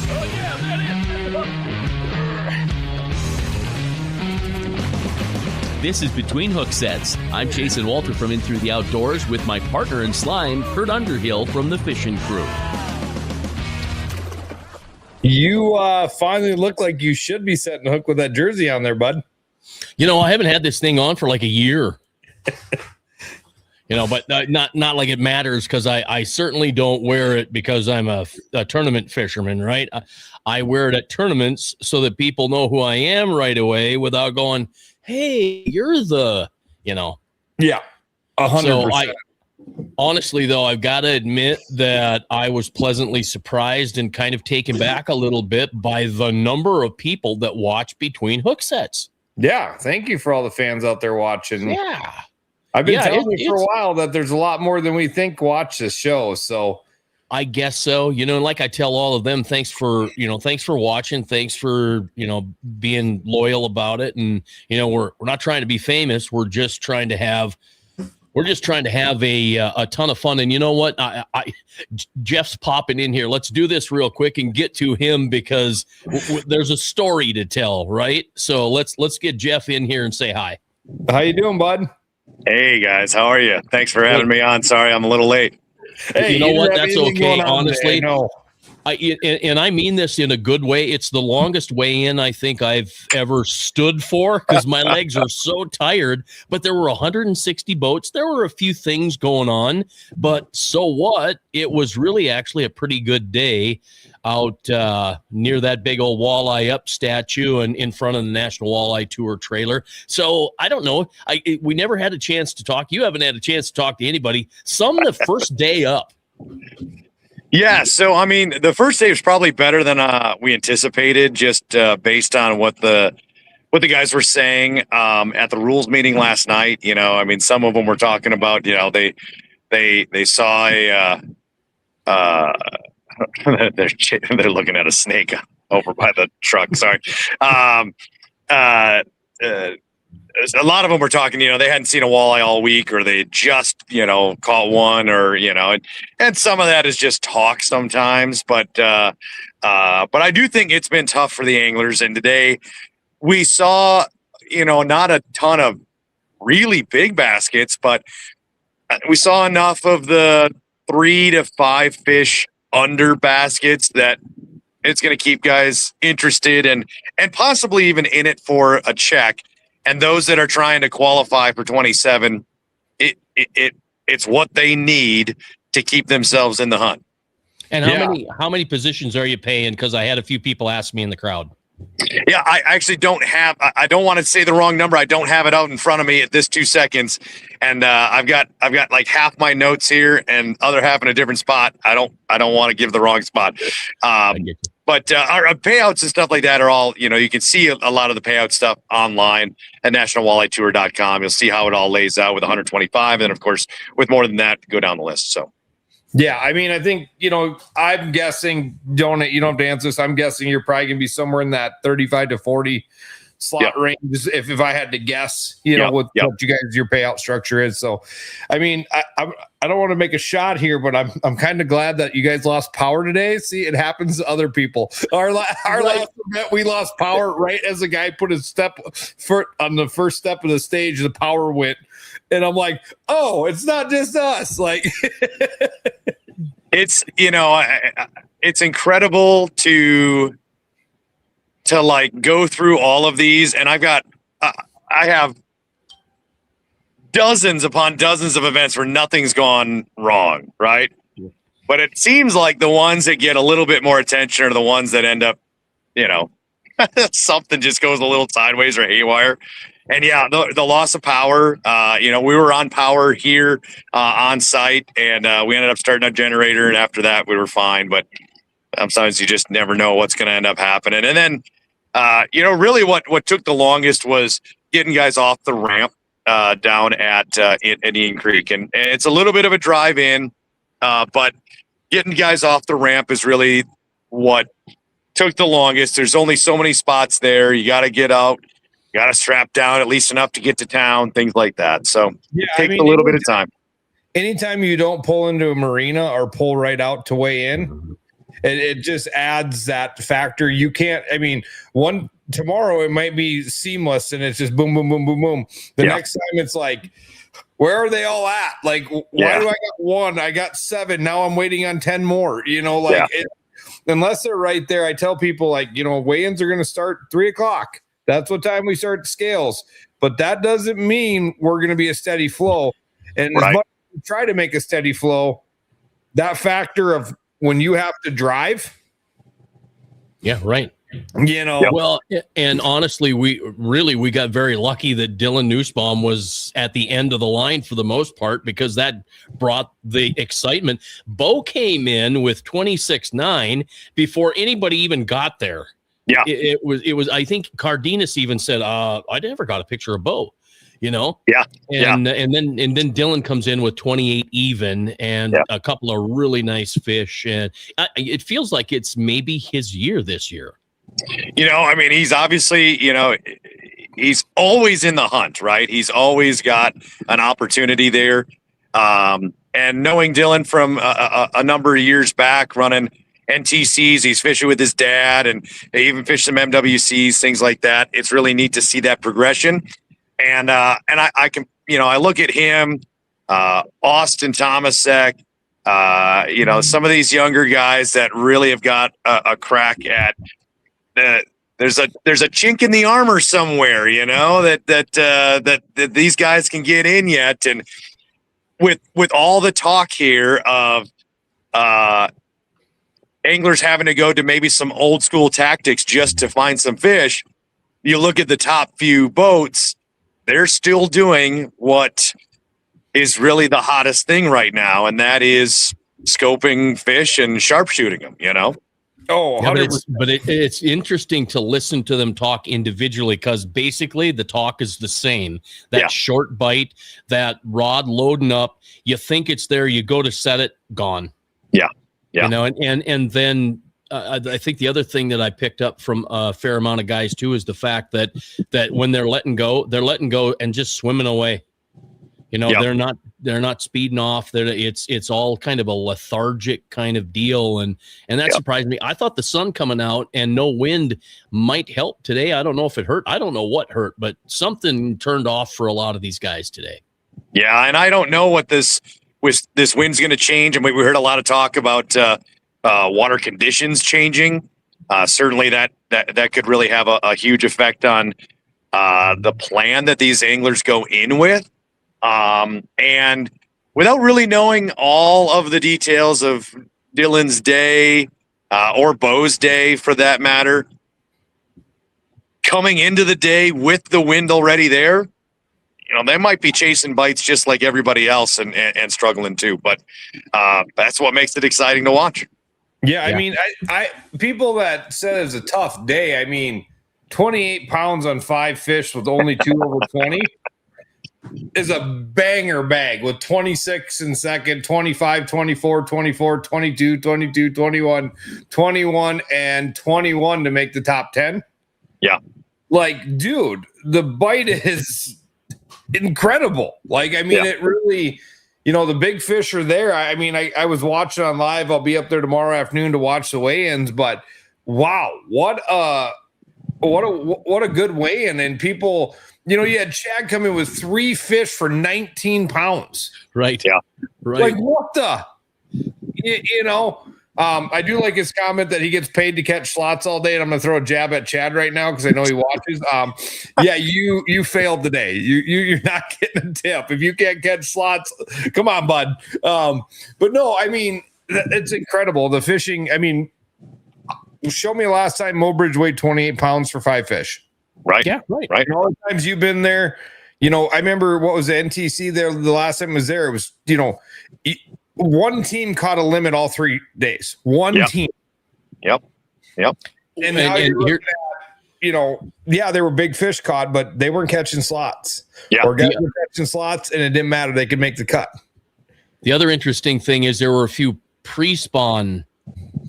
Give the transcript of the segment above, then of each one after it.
Oh, yeah, that is. This is Between Hooksets. I'm Chasen Walter from In Through the Outdoors with my partner in slime, Kurt Underhill from the fishing crew. You finally look like you should be setting a hook with that jersey on there, bud. You know, I haven't had this thing on for like a year. But not like it matters, because I certainly don't wear it because I'm a tournament fisherman, right? I wear it at tournaments so that people know who I am right away without going, hey, you're the, Yeah, 100%. So honestly, though, I've got to admit that I was pleasantly surprised and kind of taken back a little bit by the number of people that watch Between Hooksets. Yeah, thank you for all the fans out there watching. Yeah. I've been telling you for a while that there's a lot more than we think watch this show. So I guess so. Like I tell all of them, thanks for watching. Thanks for, being loyal about it. And, we're not trying to be famous. We're just trying to have a ton of fun. And you know what? Jeff's popping in here. Let's do this real quick and get to him, because there's a story to tell, right? So let's get Jeff in here and say hi. How you doing, bud? Hey guys, how are you? Thanks for having me on. Sorry, I'm a little late. Hey, you know what? That's okay. Honestly, no. I mean this in a good way. It's the longest weigh-in I think I've ever stood for, because my legs are so tired. But there were 160 boats. There were a few things going on, but so what? It was really actually a pretty good day out near that big old Walleye Up statue and in front of the National Walleye Tour trailer. So I don't know. We never had a chance to talk. You haven't had a chance to talk to anybody. Some the first day up. Yeah, so I mean, the first day was probably better than we anticipated, just based on what the guys were saying at the rules meeting last night. I mean, some of them were talking about, they saw a they're looking at a snake over by the truck. Sorry. A lot of them were talking, they hadn't seen a walleye all week, or they just, caught one, or, and some of that is just talk sometimes. But I do think it's been tough for the anglers. And today we saw, not a ton of really big baskets, but we saw enough of the 3 to 5 fish under baskets that it's going to keep guys interested and possibly even in it for a check. And those that are trying to qualify for 27, it's what they need to keep themselves in the hunt. And how many positions are you paying? Because I had a few people ask me in the crowd. Yeah, I actually don't have. I don't want to say the wrong number. I don't have it out in front of me at this 2 seconds, and I've got like half my notes here and other half in a different spot. I don't want to give the wrong spot. But our payouts and stuff like that are all, you can see a lot of the payout stuff online at nationalwalletetour.com. You'll see how it all lays out with 125, and of course with more than that, go down the list. So. Yeah, I mean, I think, I'm guessing, you don't have to answer this. I'm guessing you're probably going to be somewhere in that 35 to 40 slot range, if I had to guess, what you guys, your payout structure is. So, I mean, I don't want to make a shot here, but I'm kind of glad that you guys lost power today. See, it happens to other people. Our last event, we lost power right as the guy put his foot on the first step of the stage, the power went. And I'm like, oh, it's not just us. Like, it's, it's incredible to like go through all of these. And I have dozens upon dozens of events where nothing's gone wrong. Right. But it seems like the ones that get a little bit more attention are the ones that end up, something just goes a little sideways or haywire. And yeah, the loss of power, we were on power here on site, and we ended up starting a generator. And after that, we were fine. But sometimes you just never know what's going to end up happening. And then, really what took the longest was getting guys off the ramp down at Indian Creek. And it's a little bit of a drive in, but getting guys off the ramp is really what took the longest. There's only so many spots there. You got to get out. You got to strap down at least enough to get to town, things like that. So it takes a little bit of time. Anytime you don't pull into a marina or pull right out to weigh in, it just adds that factor. You can't, I mean, tomorrow it might be seamless and it's just boom, boom, boom, boom, boom. The next time it's like, where are they all at? Like, why do I got 1? I got 7. Now I'm waiting on 10 more, unless they're right there. I tell people, like, weigh-ins are going to start 3:00. That's what time we start scales. But that doesn't mean we're going to be a steady flow. And as much as we try to make a steady flow, that factor of when you have to drive. Yeah, right. Well, and honestly, we got very lucky that Dylan Nussbaum was at the end of the line for the most part, because that brought the excitement. Bo came in with 26.9 before anybody even got there. Yeah, it was. I think Cardenas even said, "I never got a picture of Bo." Yeah. And then Dylan comes in with 28 even and a couple of really nice fish, and it feels like it's maybe his year this year. I mean, he's obviously, he's always in the hunt, right? He's always got an opportunity there. And knowing Dylan from a number of years back, running NTCs, he's fishing with his dad, and they even fish some MWCs, things like that. It's really neat to see that progression. And I can, I look at him, Austin Tomasek, some of these younger guys that really have got a crack at. There's a chink in the armor somewhere, that these guys can get in yet. And with all the talk here of anglers having to go to maybe some old school tactics just to find some fish, you look at the top few boats, they're still doing what is really the hottest thing right now, and that is scoping fish and sharpshooting them, Oh, yeah, but it's interesting to listen to them talk individually, because basically the talk is the same. That short bite, that rod loading up, you think it's there, you go to set it, gone. Yeah. And then I think the other thing that I picked up from a fair amount of guys too is the fact that when they're letting go and just swimming away. They're not speeding off. It's all kind of a lethargic kind of deal, and that surprised me. I thought the sun coming out and no wind might help today. I don't know if it hurt. I don't know what hurt, but something turned off for a lot of these guys today. Yeah, and I don't know what this wind's going to change. And we heard a lot of talk about water conditions changing. Certainly that could really have a huge effect on the plan that these anglers go in with. And without really knowing all of the details of Dylan's day, or Bo's day for that matter, coming into the day with the wind already there, they might be chasing bites just like everybody else and struggling too. But that's what makes it exciting to watch. Yeah, I mean, I people that said it was a tough day, I mean, 28 pounds on 5 fish with only 2 over 20 is a banger bag with 26 in second, 25, 24, 24, 22, 22, 21, 21, and 21 to make the top 10. Yeah. Like, dude, the bite is incredible. Like, I mean, it really, the big fish are there. I mean, I was watching on live. I'll be up there tomorrow afternoon to watch the weigh-ins, but wow, what a good weigh-in. And people, you had Chad come in with 3 fish for 19 pounds. Right. Yeah. Right. Like, what the, I do like his comment that he gets paid to catch slots all day, and I'm going to throw a jab at Chad right now because I know he watches. Yeah, you failed today. You're not getting a tip if you can't catch slots. Come on, bud. But no, I mean, it's incredible. The fishing. I mean, show me last time Mobridge weighed 28 pounds for 5 fish. Right. Yeah. Right. And all the times you've been there, I remember what was the NTC there the last time I was there. It was, one team caught a limit all 3 days. One team. Yep. And now you're looking at, there were big fish caught, but they weren't catching slots. Yeah. Or guys were catching slots, and it didn't matter. They could make the cut. The other interesting thing is there were a few pre-spawn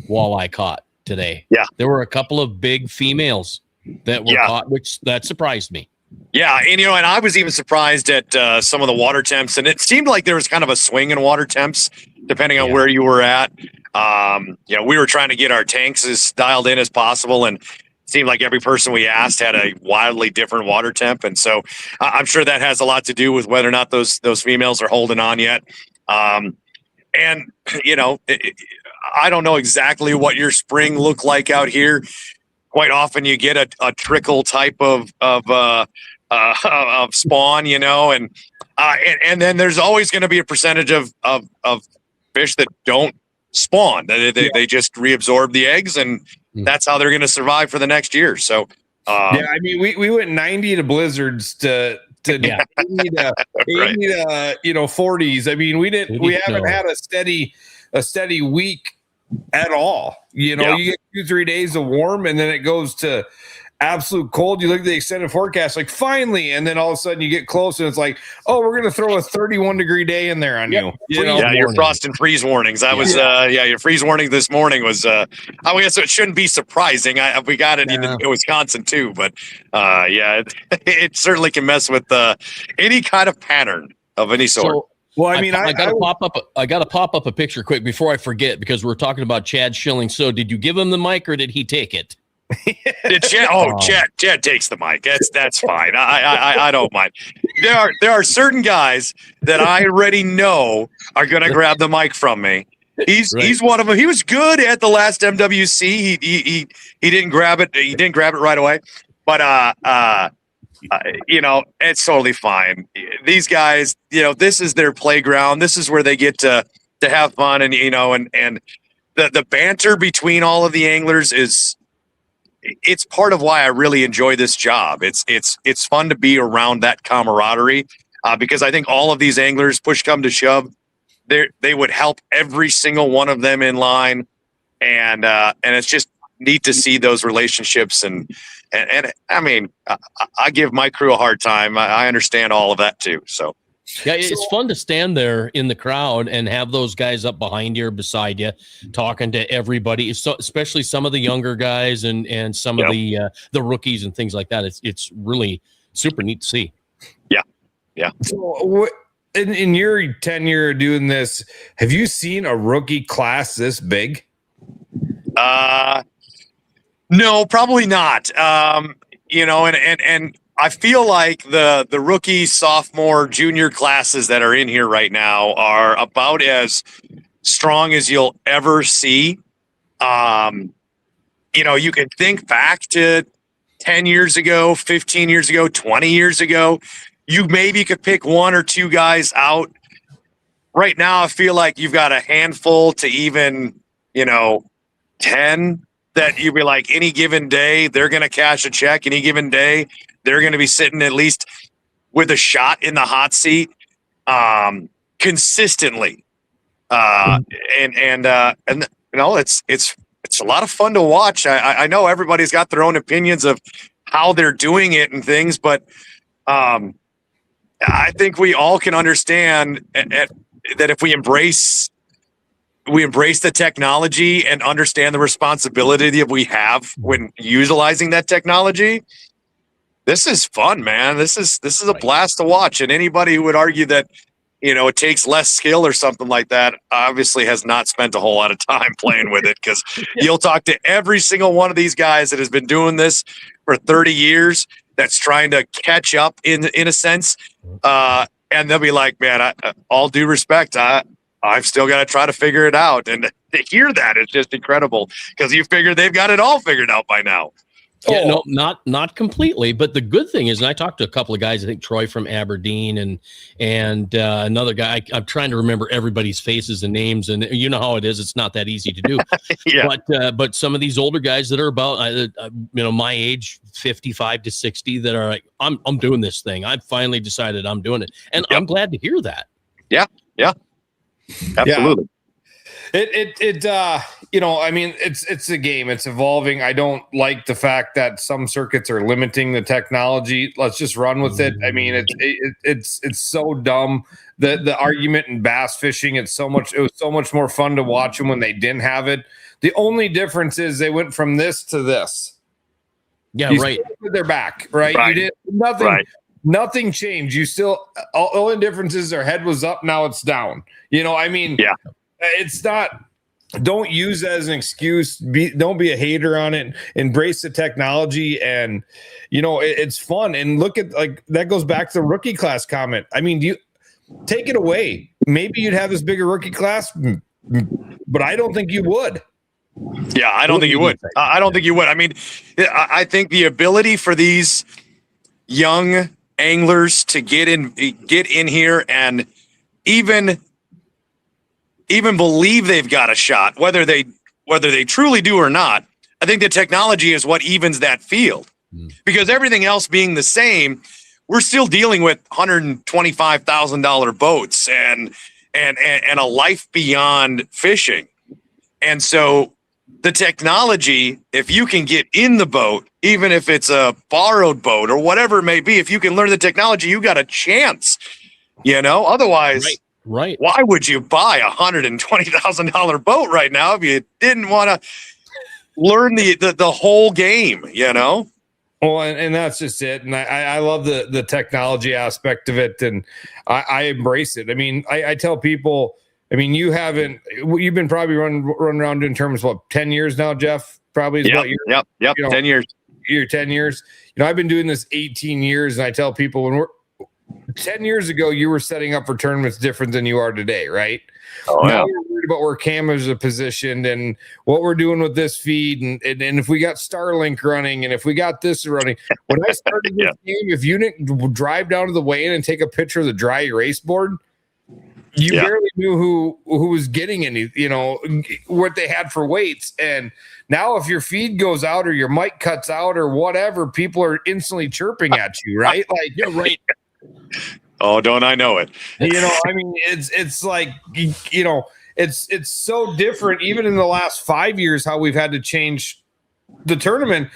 walleye caught today. Yeah. There were a couple of big females that were caught, which that surprised me. Yeah, and I was even surprised at some of the water temps, and it seemed like there was kind of a swing in water temps depending on where you were at. We were trying to get our tanks as dialed in as possible, and it seemed like every person we asked had a wildly different water temp. And so I'm sure that has a lot to do with whether or not those females are holding on yet. I don't know exactly what your spring looked like out here. Quite often you get a trickle type of spawn, and then there's always going to be a percentage of fish that don't spawn. They just reabsorb the eggs, and that's how they're going to survive for the next year. So, we went 90 to blizzards to 80 to 40s. I mean, we haven't had a steady week at all. You get 2-3 days of warm, and then it goes to absolute cold. You look at the extended forecast, like finally, and then all of a sudden you get close, and it's like, oh, we're going to throw a 31-degree day in there on you. Your frost and freeze warnings. Your freeze warning this morning was. I guess it shouldn't be surprising. We got it in Wisconsin too, but it certainly can mess with any kind of pattern of any sort. So, well, I gotta pop up a picture quick before I forget, because we're talking about Chad Schilling. So, did you give him the mic, or did he take it? Chad takes the mic. That's fine. I don't mind. There are certain guys that I already know are going to grab the mic from me. He's one of them. He was good at the last MWC. He didn't grab it. He didn't grab it right away. But it's totally fine. These guys, this is their playground. This is where they get to have fun, and the banter between all of the anglers it's part of why I really enjoy this job. It's fun to be around that camaraderie, because I think all of these anglers, push come to shove, they would help every single one of them in line, and it's just neat to see those relationships. And I mean, I give my crew a hard time. I understand all of that too. So. Yeah, it's fun to stand there in the crowd and have those guys up behind you or beside you, talking to everybody, so especially some of the younger guys and some of the rookies and things like that. It's really super neat to see. Yeah. So, in your tenure doing this, have you seen a rookie class this big? No, probably not. And I feel like the rookie, sophomore, junior classes that are in here right now are about as strong as you'll ever see. You can think back to 10 years ago, 15 years ago, 20 years ago. You maybe could pick one or two guys out. Right now, I feel like you've got a handful to even, 10 that you'd be like, any given day, they're going to cash a check. Any given day, they're going to be sitting at least with a shot in the hot seat consistently. It's a lot of fun to watch. I know everybody's got their own opinions of how they're doing it and things, but I think we all can understand that if we embrace the technology and understand the responsibility that we have when utilizing that technology, this is fun, man. This is a blast to watch. And anybody who would argue that, it takes less skill or something like that, obviously has not spent a whole lot of time playing with it, because you'll talk to every single one of these guys that has been doing this for 30 years that's trying to catch up in a sense. And they'll be like, man, all due respect, I've still got to try to figure it out. And to hear that is just incredible, because you figure they've got it all figured out by now. Yeah, no, not completely. But the good thing is, and I talked to a couple of guys, I think Troy from Aberdeen and another guy. I'm trying to remember everybody's faces and names, and you know how it is. It's not that easy to do. But some of these older guys that are about my age, 55 to 60, that are like, I'm doing this thing. I've finally decided I'm doing it, and I'm glad to hear that. Yeah, absolutely. It's a game. It's evolving. I don't like the fact that some circuits are limiting the technology. Let's just run with it. I mean, it's so dumb. The argument in bass fishing, it was so much more fun to watch them when they didn't have it. The only difference is they went from this to this. Yeah, right. They're back, right? You did nothing. Right. Nothing changed. You still, all the difference is their head was up. Now it's down. It's not, don't use it as an excuse. Don't be a hater on it. Embrace the technology, and it's fun. And look at, like, that goes back to the rookie class comment. I mean, do you take it away? Maybe you'd have this bigger rookie class, but I don't think you would. Yeah, I don't think you would. I don't think you would. I mean, I think the ability for these young anglers to get in here and even believe they've got a shot, whether they truly do or not. I think the technology is what evens that field, because everything else being the same, we're still dealing with $125,000 boats and a life beyond fishing. And so the technology, if you can get in the boat, even if it's a borrowed boat or whatever it may be, if you can learn the technology, you got a chance, otherwise. Right. Why would you buy a $120,000 boat right now if you didn't want to learn the whole game, Well, and that's just it. And I love the technology aspect of it, and I embrace it. I mean, I tell people, I mean, you've been probably running around doing terms, 10 years now, Jeff? Probably is about Yep. 10 years. You're 10 years. I've been doing this 18 years, and I tell people, when 10 years ago, you were setting up for tournaments different than you are today, right? Now we're worried about where cameras are positioned and what we're doing with this feed, and if we got Starlink running, and if we got this running. When I started this game, if you didn't drive down to the weigh-in and take a picture of the dry erase board, you barely knew who was getting any, what they had for weights. And now if your feed goes out or your mic cuts out or whatever, people are instantly chirping at you, right? Like, You're right. Oh, don't I know it? I mean, it's like, it's so different, even in the last 5 years, how we've had to change the tournament.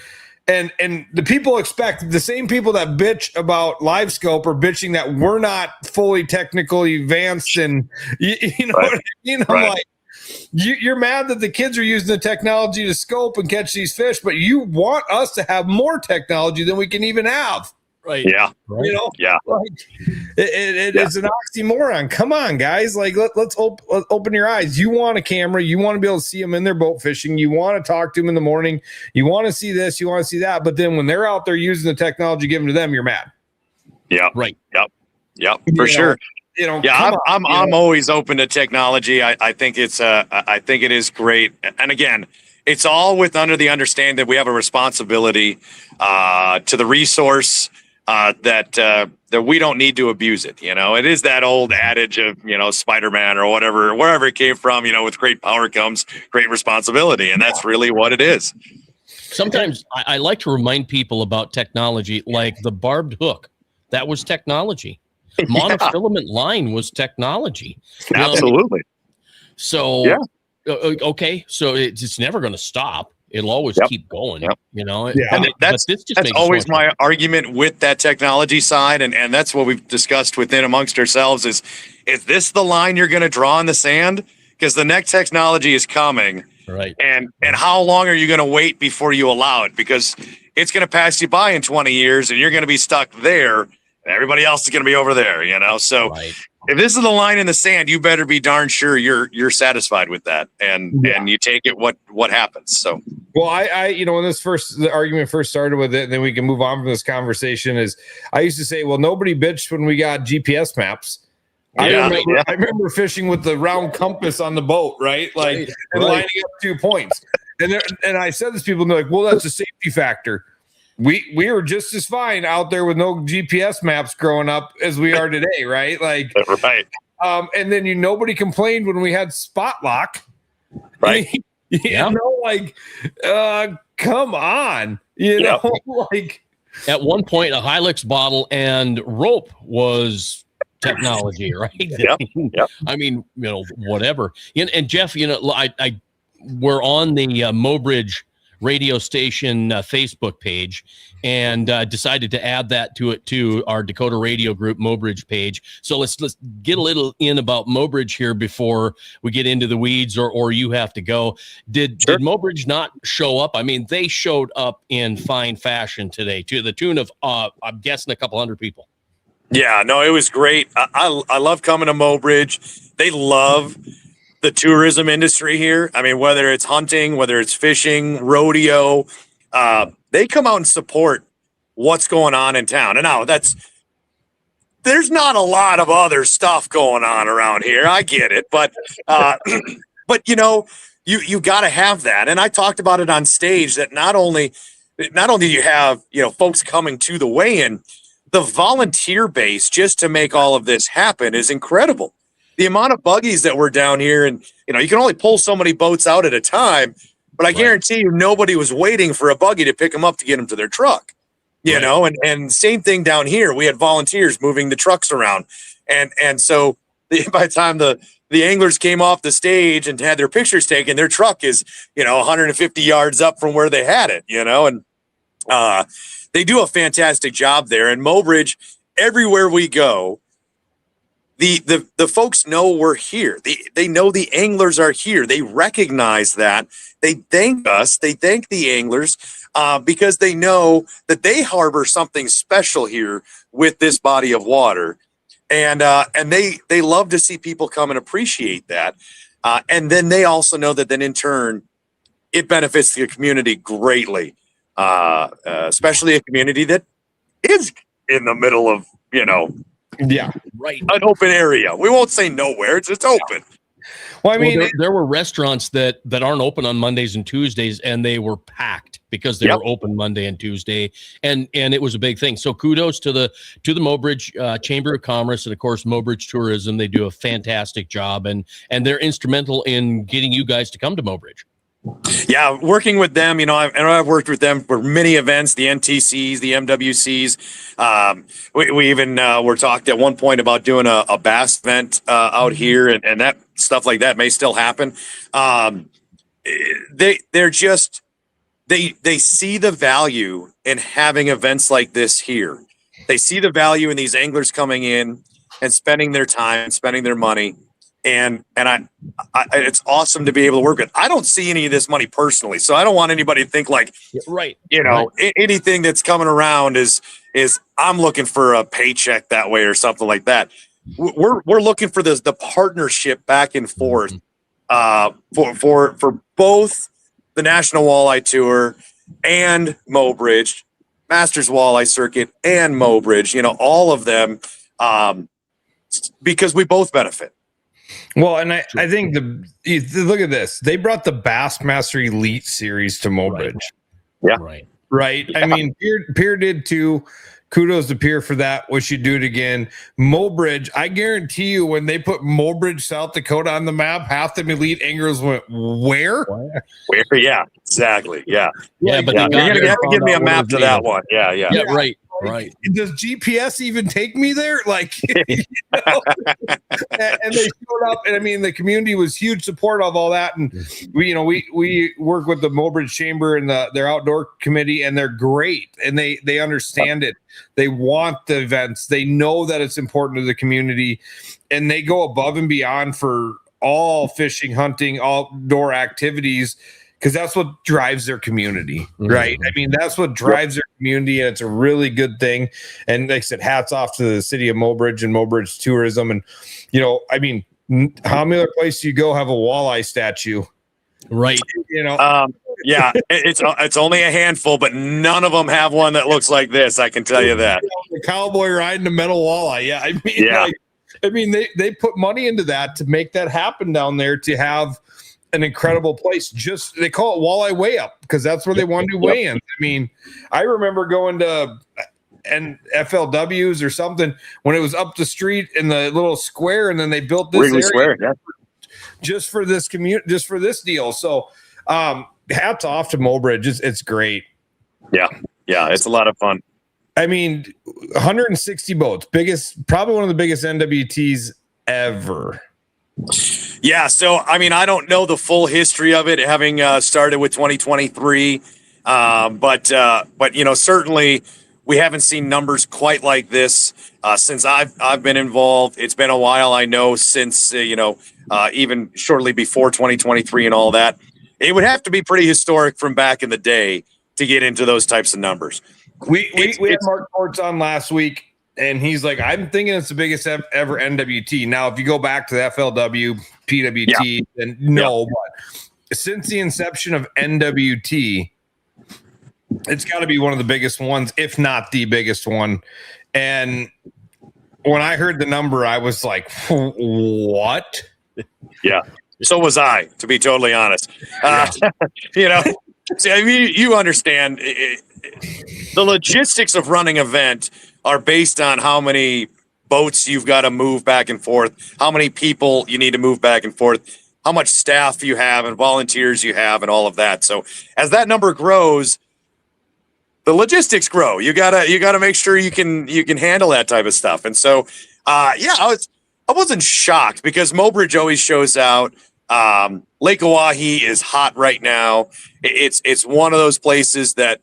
And the people expect, the same people that bitch about live scope are bitching that we're not fully technically advanced. And you know what I mean? I'm like, you're mad that the kids are using the technology to scope and catch these fish, but you want us to have more technology than we can even have. Right. Yeah. Right. It's an oxymoron. Come on, guys. Like, let's open your eyes. You want a camera. You want to be able to see them in their boat fishing. You want to talk to them in the morning. You want to see this. You want to see that. But then when they're out there using the technology given to them, you're mad. Yeah. Right. Yep. For sure. I'm always open to technology. I think I think it is great. And again, it's all under the understanding that we have a responsibility to the resource. That we don't need to abuse it. It is that old adage of, Spider-Man or whatever, wherever it came from, with great power comes great responsibility. And that's really what it is. Sometimes I like to remind people about technology, like the barbed hook. That was technology. Monofilament line was technology. Absolutely. Okay. So it's never going to stop. It'll always keep going, And that's always my argument with that technology side. And that's what we've discussed within amongst ourselves is this the line you're going to draw in the sand? Because the next technology is coming. Right. And how long are you going to wait before you allow it? Because it's going to pass you by in 20 years and you're going to be stuck there. And everybody else is going to be over there, So if this is the line in the sand, you better be darn sure you're satisfied with that, and you take it what happens. So, well, I when the argument first started with it, and then we can move on from this conversation. Is I used to say, well, nobody bitched when we got GPS maps. I remember fishing with the round compass on the boat, right? Like and lining up 2 points, and I said this to people, and they're like, well, that's a safety factor. We were just as fine out there with no GPS maps growing up as we are today, right? Like, right. And then nobody complained when we had spot lock, right? Come on, like at one point a Hilux bottle and rope was technology, right? Yep. I mean, whatever. And Jeff, we're on the Mobridge radio station Facebook page and decided to add that to our Dakota Radio Group Mobridge page. So let's get a little in about Mobridge here before we get into the weeds or you have to go. Did Mobridge not show up? I mean, they showed up in fine fashion today to the tune of I'm guessing a couple hundred people. Yeah, no, it was great. I love coming to Mobridge. They love the tourism industry here. I mean, whether it's hunting, whether it's fishing, rodeo, they come out and support what's going on in town. And now there's not a lot of other stuff going on around here. I get it, but but you know, you got to have that. And I talked about it on stage that not only do you have, you know, folks coming to the weigh-in, the volunteer base just to make all of this happen is incredible. The amount of buggies that were down here, and you know, you can only pull so many boats out at a time, but I guarantee you nobody was waiting for a buggy to pick them up to get them to their truck. You know, and same thing down here. We had volunteers moving the trucks around. And so by the time the anglers came off the stage and had their pictures taken, their truck is, you know, 150 yards up from where they had it, you know, and they do a fantastic job there. And Mobridge, everywhere we go, the folks know we're here. They know the anglers are here. They recognize that. They thank us. They thank the anglers because they know that they harbor something special here with this body of water. And they love to see people come and appreciate that. And then they also know that then in turn, it benefits the community greatly, especially a community that is in the middle of, you know, an open area. We won't say nowhere. It's open. Well, I mean, there were restaurants that aren't open on Mondays and Tuesdays, and they were packed because they were open Monday and Tuesday, and it was a big thing. So kudos to the Mobridge Chamber of Commerce and of course Mobridge Tourism. They do a fantastic job, and they're instrumental in getting you guys to come to Mobridge. Yeah, working with them, you know, I've worked with them for many events, the NTCs, the MWCs. We even were talked at one point about doing a bass event out here, and that stuff like that may still happen. They're just they see the value in having events like this here. They see the value in these anglers coming in and spending their time and spending their money. And I it's awesome to be able to work with. I don't see any of this money personally, so I don't want anybody to think like, you know, anything that's coming around is I'm looking for a paycheck that way or something like that. We're looking for the partnership back and forth for both the National Walleye Tour and Mobridge, Masters Walleye Circuit and Mobridge. You know, all of them because we both benefit. Well, and I think look at this. They brought the Bassmaster Elite Series to Mobridge. Right. Yeah. I mean, Pierre did too. Kudos to Pierre for that. We should do it again. Mobridge, I guarantee you, when they put Mobridge, South Dakota on the map, half the elite anglers went, where? Where? Yeah, exactly. Yeah. Yeah, but you're going to have to give me a map to that one. Yeah. Right. Does GPS even take me there? Like, you know? And they showed up, and I mean, the community was huge support of all that. And we work with the Mobridge Chamber and their outdoor committee, and they're great, and they understand it. They want the events. They know that it's important to the community, and they go above and beyond for all fishing, hunting, outdoor activities. Because that's what drives their community, right? I mean, that's what drives their community, and it's a really good thing. And like I said, hats off to the city of Mobridge and Mobridge Tourism. And, you know, I mean, how many other places you go have a walleye statue? Right. You know? Yeah, it's only a handful, but none of them have one that looks like this. I can tell you that. The cowboy riding a metal walleye. Yeah. I mean, they put money into that to make that happen down there, to have an incredible place. Just they call it Walleye Way Up because that's where they want to do weigh-ins. I mean, I remember going to FLWs or something when it was up the street in the little square, and then they built this Wrigley area Square, just for this community, just for this deal. So hats off to Mobridge. It's great. Yeah, it's a lot of fun. I mean, 160 boats, probably one of the biggest NWTs ever. Yeah, so I mean, I don't know the full history of it, having started with 2023, but you know, certainly we haven't seen numbers quite like this since I've been involved. It's been a while, I know, since even shortly before 2023 and all that. It would have to be pretty historic from back in the day to get into those types of numbers. We had Mark Ports on last week. And he's like, I'm thinking it's the biggest ever NWT. Now, if you go back to the FLW, PWT, then no, but since the inception of NWT, it's got to be one of the biggest ones, if not the biggest one. And when I heard the number, I was like, what? Yeah. So was I, to be totally honest. See, I mean, you understand the logistics of running an event are based on how many boats you've got to move back and forth, how many people you need to move back and forth, how much staff you have and volunteers you have and all of that. So as that number grows, the logistics grow. You gotta make sure you can handle that type of stuff. And so, I wasn't shocked because Mobridge always shows out. Lake Oahe is hot right now. It's one of those places that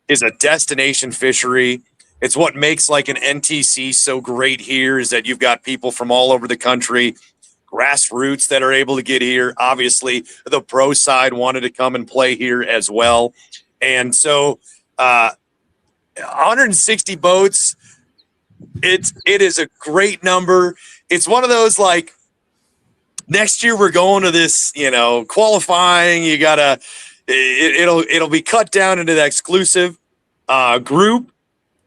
is a destination fishery. It's what makes like an NTC so great here is that you've got people from all over the country, grassroots that are able to get here. Obviously, the pro side wanted to come and play here as well. And so 160 boats, it is a great number. It's one of those like next year we're going to this, qualifying. You gotta it'll be cut down into the exclusive group.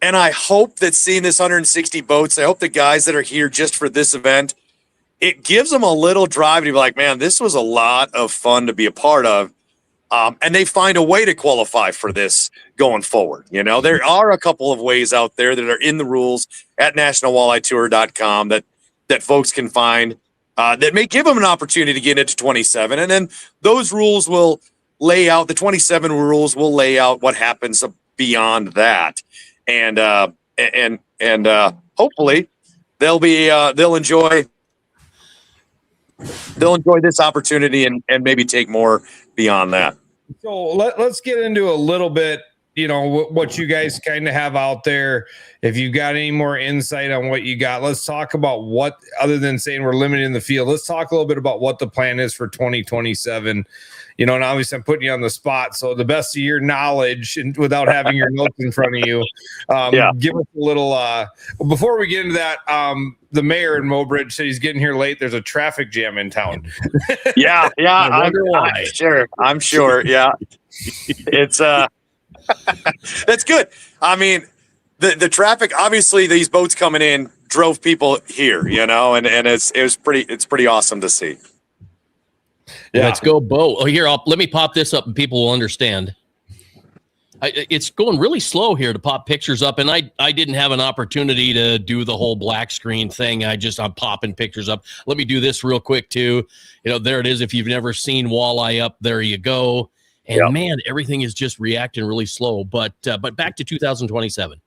And I hope that seeing this 160 boats, I hope the guys that are here just for this event, it gives them a little drive to be like, man, this was a lot of fun to be a part of. And they find a way to qualify for this going forward. There are a couple of ways out there that are in the rules at nationalwalletetour.com that folks can find that may give them an opportunity to get into 27. And then those rules will lay out, the 27 rules will lay out what happens beyond that. And hopefully they'll enjoy this opportunity and maybe take more beyond that. So let's get into a little bit, what you guys kind of have out there. If you've got any more insight on what you got, let's talk about what, other than saying we're limited in the field, let's talk a little bit about what the plan is for 2027. And obviously I'm putting you on the spot. So the best of your knowledge and without having your notes in front of you, give us a little, before we get into that, the mayor in Mobridge said he's getting here late. There's a traffic jam in town. Yeah. I'm sure. Yeah. It's, that's good. I mean, the traffic, obviously these boats coming in drove people here, and it's pretty awesome to see. Yeah. Let's go boat. Oh, here, let me pop this up and people will understand. It's going really slow here to pop pictures up, and I didn't have an opportunity to do the whole black screen thing. I'm popping pictures up. Let me do this real quick too. There it is. If you've never seen Walleye up, there you go. And man, everything is just reacting really slow. But back to 2027.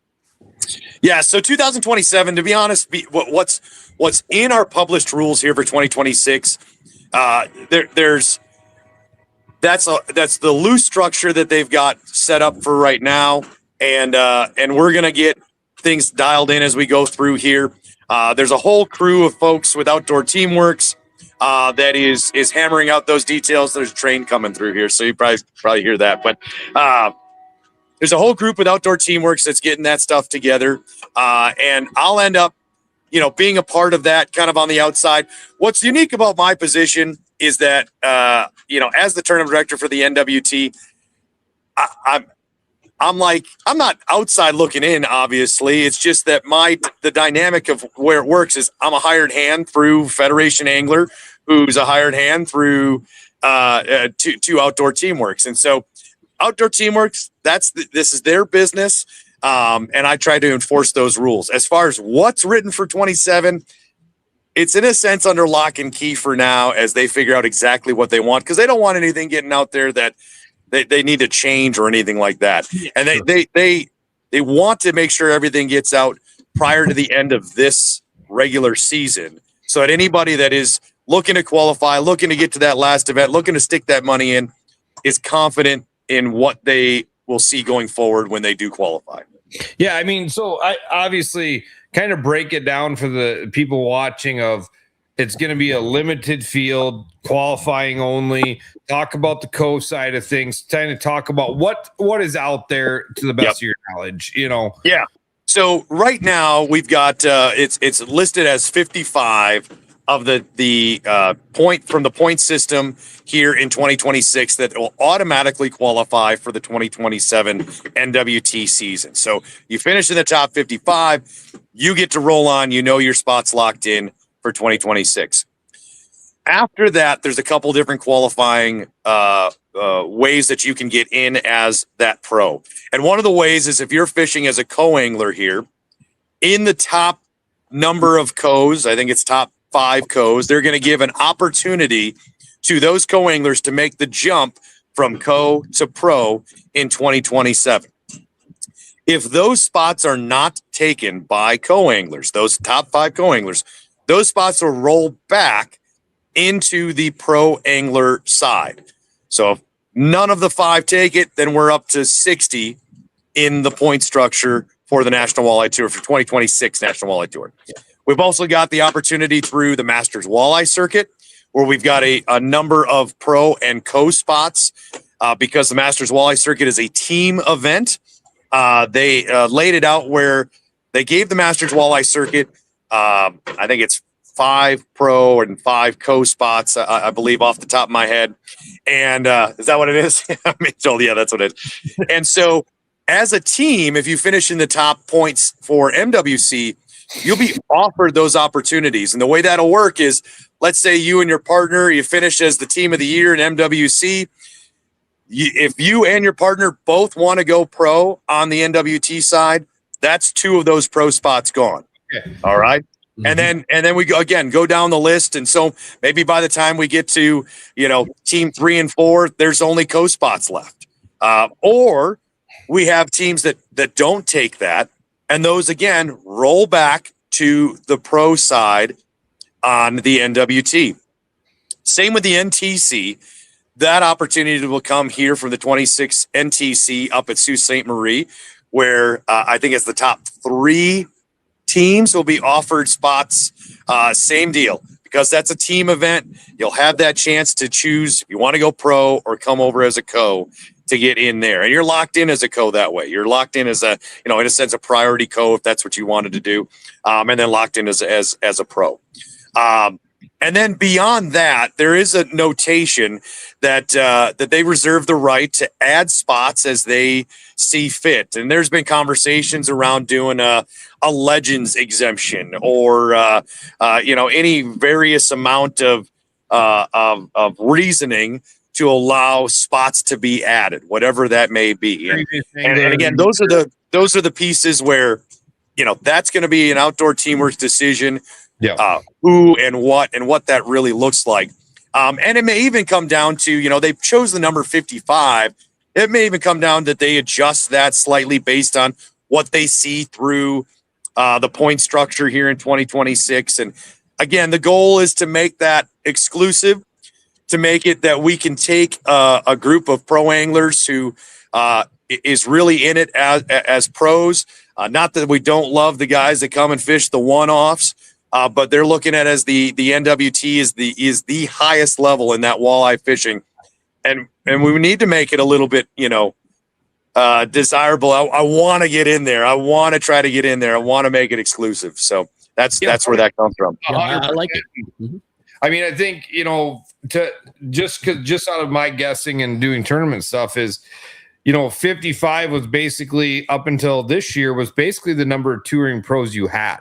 Yeah, so 2027. To be honest, what's in our published rules here for 2026. That's the loose structure that they've got set up for right now, and we're gonna get things dialed in as we go through here. There's a whole crew of folks with Outdoor Teamworks that is hammering out those details. There's a train coming through here, so you probably hear that. But there's a whole group with Outdoor Teamworks that's getting that stuff together, and I'll end up, being a part of that kind of on the outside. What's unique about my position is that, as the tournament director for the NWT, I'm not outside looking in, obviously. It's just that the dynamic of where it works is I'm a hired hand through Federation Angler, who's a hired hand through to Outdoor Teamworks. And so Outdoor Teamworks, this is their business. And I try to enforce those rules. As far as what's written for 27, it's in a sense under lock and key for now as they figure out exactly what they want, because they don't want anything getting out there that they need to change or anything like that. And they want to make sure everything gets out prior to the end of this regular season, so that anybody that is looking to qualify, looking to get to that last event, looking to stick that money in, is confident in what they will see going forward when they do qualify. Yeah, I mean, so I obviously kind of break it down for the people watching of it's going to be a limited field, qualifying only, talk about the co-side of things, kind of talk about what is out there to the best of your knowledge, Yeah. So right now we've got it's listed as 55 of the point from the point system here in 2026 that will automatically qualify for the 2027 NWT season. So you finish in the top 55, you get to roll on. You know your spot's locked in for 2026. After that, there's a couple different qualifying ways that you can get in as that pro. And one of the ways is if you're fishing as a co-angler here, in the top number of co's, I think it's top 5 co's, they're going to give an opportunity to those co-anglers to make the jump from co to pro in 2027. If those spots are not taken by co-anglers, those top 5 co-anglers, those spots will roll back into the pro angler side. So if none of the 5 take it, then we're up to 60 in the point structure for the National Walleye Tour, for 2026 National Walleye Tour. We've also got the opportunity through the Masters Walleye Circuit, where we've got a number of pro and co spots because the Masters Walleye Circuit is a team event. They laid it out where they gave the Masters Walleye Circuit, I think it's 5 pro and 5 co spots, I believe, off the top of my head. And is that what it is? I mean, yeah, that's what it is. And so as a team, if you finish in the top points for MWC, you'll be offered those opportunities. And the way that'll work is, let's say you and your partner, you finish as the team of the year in MWC. If you and your partner both want to go pro on the NWT side, that's 2 of those pro spots gone. Okay. All right. Mm-hmm. And then we go down the list. And so maybe by the time we get to, team 3 and 4, there's only co spots left. Or we have teams that don't take that. And those, again, roll back to the pro side on the NWT. Same with the NTC. That opportunity will come here from the 26 NTC up at Sault Ste. Marie, where I think it's the top 3 teams will be offered spots. Same deal. Because that's a team event, you'll have that chance to choose if you want to go pro or come over as a co to get in there. And you're locked in as a co that way. You're locked in as a, in a sense, a priority co if that's what you wanted to do. And then locked in as a pro. And then beyond that, there is a notation that they reserve the right to add spots as they see fit. And there's been conversations around doing a legends exemption or any various amount of reasoning to allow spots to be added, whatever that may be. And again, those are the pieces where that's going to be an outdoor teamwork decision. Yeah. Who and what that really looks like. And it may even come down to, they chose the number 55. It may even come down that they adjust that slightly based on what they see through the point structure here in 2026. And again, the goal is to make that exclusive, to make it that we can take a group of pro anglers who is really in it as pros. Not that we don't love the guys that come and fish the one-offs, but they're looking at as the NWT is the highest level in that walleye fishing, and we need to make it a little bit desirable. I want to get in there. I want to try to get in there. I want to make it exclusive. So that's where that comes from. Yeah, I like it. Mm-hmm. I mean, I think to just out of my guessing and doing tournament stuff is, 55 was basically up until this year was basically the number of touring pros you had.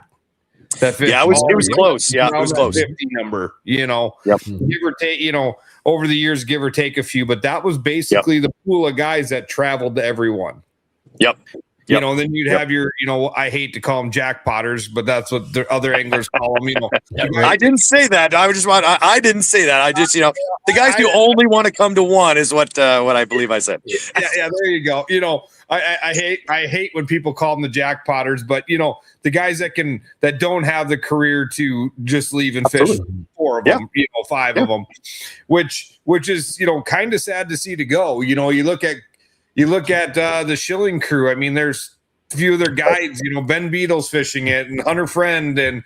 Yeah, it was close. Yeah, it was close. 50 number, Yep. Give or take, over the years, give or take a few, but that was basically the pool of guys that traveled to everyone. Yep. Then you'd have your, I hate to call them jackpotters, but that's what the other anglers call them. I didn't say that. I didn't say that. I just, the guys who only want to come to one is what I believe I said. Yeah, there you go. I hate when people call them the jackpotters, but the guys that don't have the career to just leave and fish 4 of them, 5 of them, which is kind of sad to see to go. You look at the Schilling crew. I mean, there's a few other guides. Ben Beadle's fishing it, and Hunter Friend, and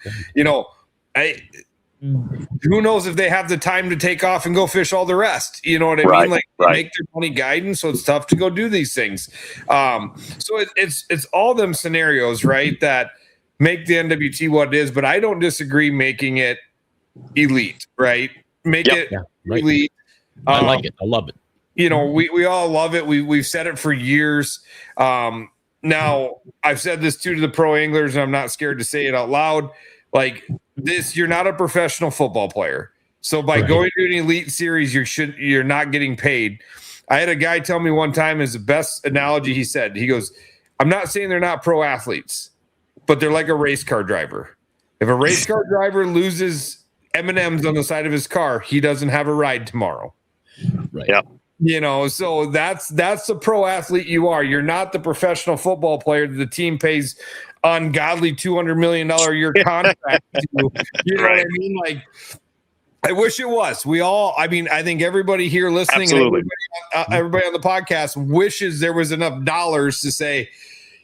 who knows if they have the time to take off and go fish all the rest? You know what I mean? Like they make their money guiding, so it's tough to go do these things. So it's all them scenarios, right, that make the NWT what it is. But I don't disagree making it elite, right? Make it elite. I like it. I love it. You know, we all love it. We've said it for years. Now I've said this too to the pro anglers, and I'm not scared to say it out loud. Like this, you're not a professional football player. So by going to an elite series, you're not getting paid. I had a guy tell me one time, is the best analogy he said. He goes, I'm not saying they're not pro athletes, but they're like a race car driver. If a race car driver loses M&Ms on the side of his car, he doesn't have a ride tomorrow. Right. Yep. You know, so that's the pro athlete you are. You're not the professional football player that the team pays ungodly $200 million a year contract to. You know what I mean? Like, I wish it was. I think everybody here listening, everybody on the podcast wishes there was enough dollars to say,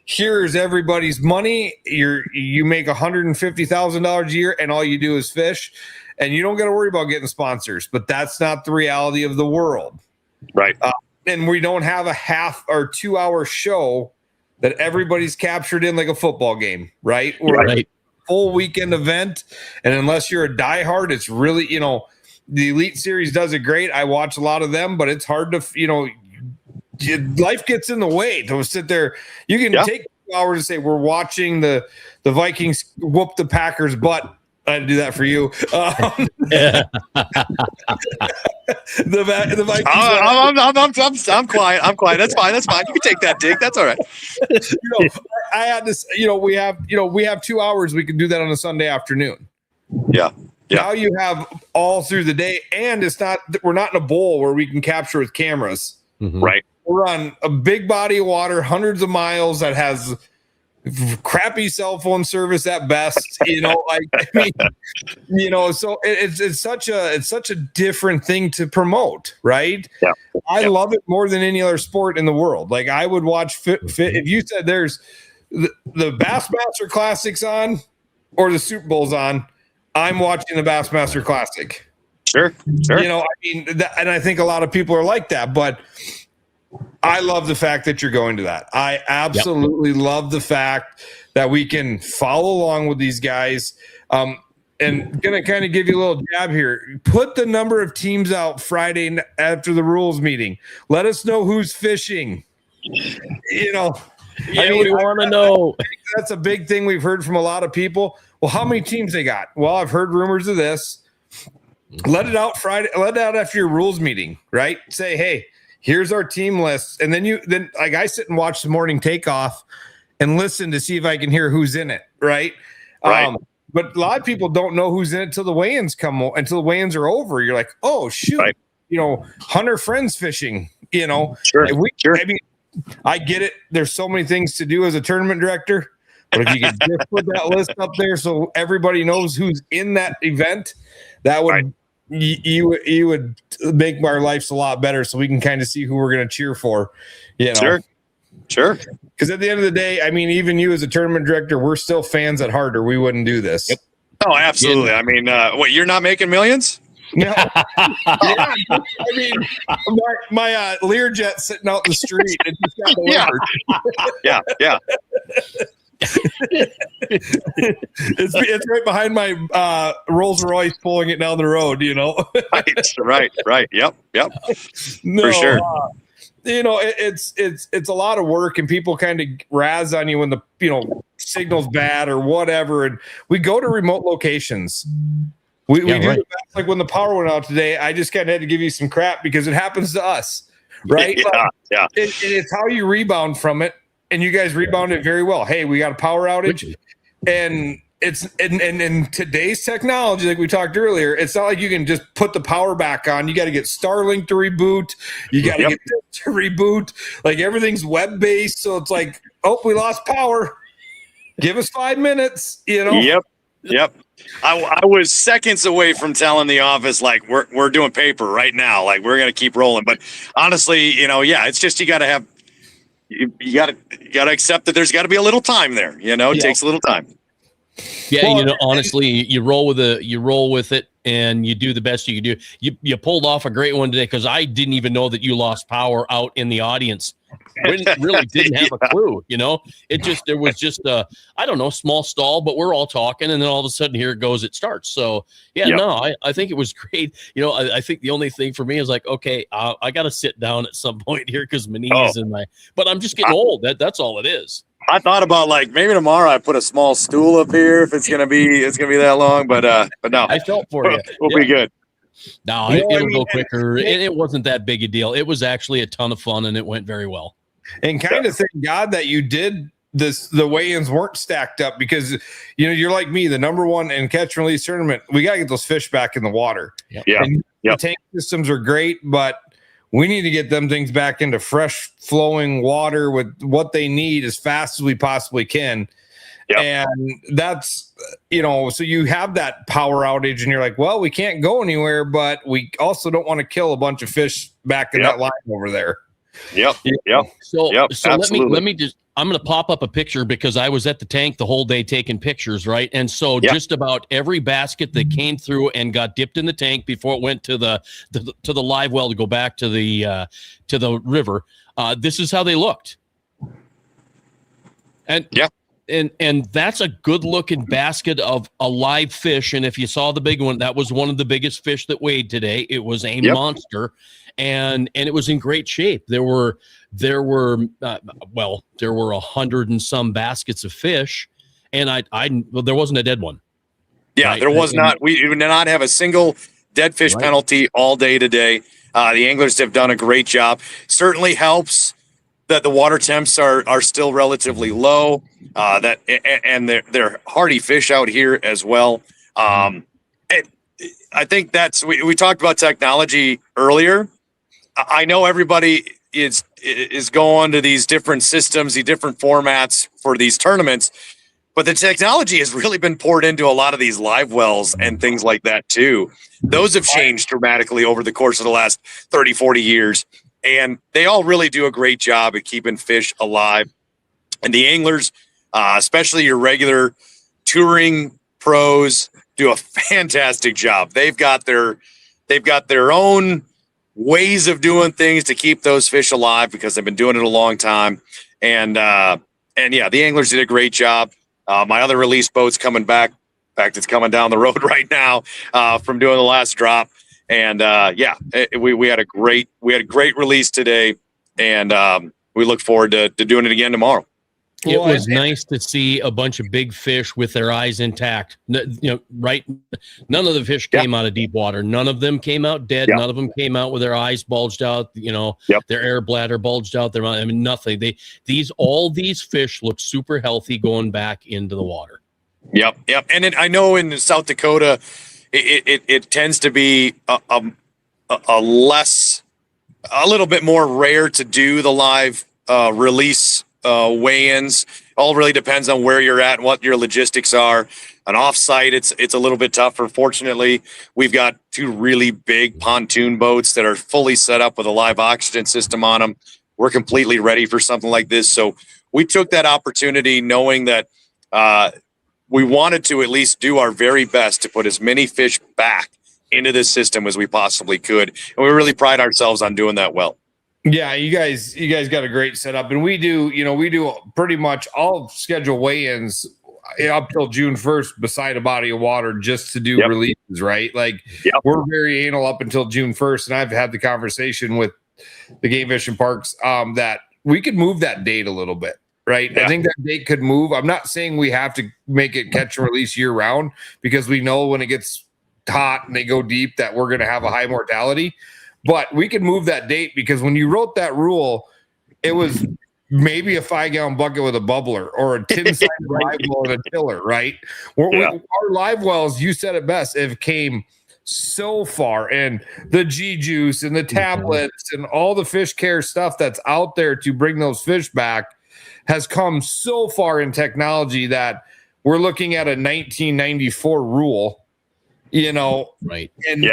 here's everybody's money. You make $150,000 a year and all you do is fish, and you don't got to worry about getting sponsors. But that's not the reality of the world. Right. And we don't have a half or 2 hour show that everybody's captured in like a football game, right? Or a full weekend event. And unless you're a diehard, it's really, you know, the Elite Series does it great. I watch a lot of them, but it's hard to, you know, life gets in the way to sit there. You can take 2 hours to say, we're watching the Vikings whoop the Packers' butt. I had to do that for you. The Vikings. I'm quiet. I'm quiet. That's fine. You can take that dig. That's all right. You know, I had this. You know, we have 2 hours. We can do that on a Sunday afternoon. Yeah. Now you have all through the day, and we're not in a bowl where we can capture with cameras. Mm-hmm. Right. We're on a big body of water, hundreds of miles, that has crappy cell phone service at best, you know, like, I mean, you know, so it's such a different thing to promote, right? Yeah. I love it more than any other sport in the world. Like, I would watch fit if you said there's the Bassmaster Classic's on or the Super Bowl's on, I'm watching the Bassmaster Classic. Sure. You know, I mean, and I think a lot of people are like that, but I love the fact that you're going to that. I absolutely love the fact that we can follow along with these guys. And going to kind of give you a little jab here. Put the number of teams out Friday after the rules meeting. Let us know who's fishing. You know, we want to know. That's a big thing we've heard from a lot of people. Well, how many teams they got? Well, I've heard rumors of this. Let it out Friday. Let it out after your rules meeting, right? Say, hey, here's our team list. And then like I sit and watch the morning takeoff and listen to see if I can hear who's in it. Right. But a lot of people don't know who's in it until the weigh-ins are over. You're like, oh shoot, you know, Hunter Friends fishing, you know, sure. I mean, I get it. There's so many things to do as a tournament director, but if you could just put that list up there so everybody knows who's in that event, that would, you would make our lives a lot better, so we can kind of see who we're going to cheer for. You know? Sure. Because at the end of the day, I mean, even you as a tournament director, we're still fans at heart, or we wouldn't do this. Yep. Oh, absolutely. I mean, what, you're not making millions? No. I mean, my Learjet sitting out in the street. It just got delivered. Yeah. It's right behind my Rolls Royce pulling it down the road, you know. Right. Yep. No, for sure. You know, it's a lot of work, and people kind of razz on you when the signal's bad or whatever. And we go to remote locations. We do the best. Like when the power went out today, I just kind of had to give you some crap because it happens to us, right? Yeah. It's how you rebound from it. And you guys rebounded very well. Hey, we got a power outage, and it's in today's technology, like we talked earlier, it's not like you can just put the power back on. You got to get Starlink to reboot. You got to get this to reboot. Like, everything's web based, so it's like, oh, we lost power. Give us 5 minutes. You know. Yep. I was seconds away from telling the office, like, we're doing paper right now. Like, we're gonna keep rolling. But honestly, it's just, you got to have. You got to accept that there's got to be a little time there. It takes a little time. Yeah, well, honestly, you roll with it, and you do the best you can do. You pulled off a great one today, because I didn't even know that you lost power out in the audience. Really didn't have a clue. There was just a, I don't know, small stall, but we're all talking, and then all of a sudden here it goes, it starts. So I think it was great. I think the only thing for me is like, okay, I got to sit down at some point here because my knees but I'm just getting old. That's all it is. I thought about like maybe tomorrow I put a small stool up here if it's gonna be that long, but no. I felt for you. We'll be good. No, it'll go quicker. It wasn't that big a deal. It was actually a ton of fun, and it went very well. And kind of thank God that you did this. The weigh-ins weren't stacked up, because you're like me, the number one in catch and release tournament. We got to get those fish back in the water. The tank systems are great, but we need to get them things back into fresh flowing water with what they need as fast as we possibly can. And that's, so you have that power outage and you're like, well, we can't go anywhere, but we also don't want to kill a bunch of fish back in that line over there. So let me just, I'm going to pop up a picture, because I was at the tank the whole day taking pictures, right? And so just about every basket that came through and got dipped in the tank before it went to the live well to go back to the river, this is how they looked. And that's a good looking basket of a live fish. And if you saw the big one, that was one of the biggest fish that weighed today. It was a monster, and it was in great shape. There were 100 and some baskets of fish, and there wasn't a dead one. Yeah, right? There was not. We did not have a single dead fish penalty all day today. The anglers have done a great job. Certainly helps that the water temps are still relatively low. And they're hardy fish out here as well. And I think we talked about technology earlier. I know everybody is going to these different systems, these different formats for these tournaments, but the technology has really been poured into a lot of these live wells and things like that too. Those have changed dramatically over the course of the last 30, 40 years. And they all really do a great job at keeping fish alive. And the anglers, especially your regular touring pros, do a fantastic job. They've got their own ways of doing things to keep those fish alive, because they've been doing it a long time. And the anglers did a great job. My other release boat's coming back. In fact, it's coming down the road right now from doing the last drop. And we had a great release today, and we look forward to doing it again tomorrow. It was nice to see a bunch of big fish with their eyes intact. Right? None of the fish came out of deep water. None of them came out dead. None of them came out with their eyes bulged out. Their air bladder bulged out. Nothing. All these fish look super healthy going back into the water. Yep. And I know in South Dakota, it tends to be a little bit more rare to do the live release weigh-ins. All really depends on where you're at and what your logistics are. An offsite, it's a little bit tougher. Fortunately, we've got two really big pontoon boats that are fully set up with a live oxygen system on them. We're completely ready for something like this. So we took that opportunity knowing that we wanted to at least do our very best to put as many fish back into this system as we possibly could. And we really pride ourselves on doing that well. Yeah, you guys got a great setup, and we do pretty much all schedule weigh-ins up till June 1st beside a body of water just to do releases, right? Like we're very anal up until June 1st, and I've had the conversation with the game fishing parks that we could move that date a little bit. Right. Yeah. I think that date could move. I'm not saying we have to make it catch and release year round, because we know when it gets hot and they go deep that we're going to have a high mortality, but we could move that date, because when you wrote that rule, it was maybe a 5-gallon bucket with a bubbler or a tin-sided live well and a tiller. Right. Our live wells, you said it best, have came so far, and the G juice and the tablets and all the fish care stuff that's out there to bring those fish back has come so far in technology that we're looking at a 1994 rule, right. And,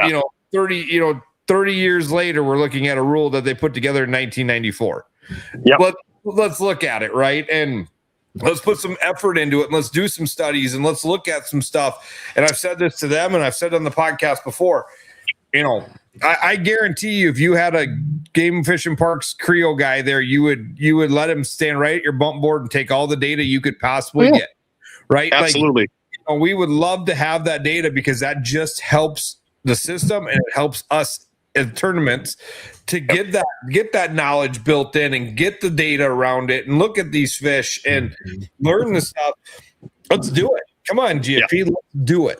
30 years later, we're looking at a rule that they put together in 1994. But let's look at it. Right. And Let's put some effort into it and let's do some studies and let's look at some stuff. And I've said this to them and I've said it on the podcast before, I guarantee you, if you had a Game and Fish and Parks Creo guy there, you would let him stand right at your bump board and take all the data you could possibly get. Right? Absolutely. Like, we would love to have that data because that just helps the system and it helps us in tournaments to get that knowledge built in and get the data around it and look at these fish and learn the stuff. Let's do it. Come on, GFP, let's do it.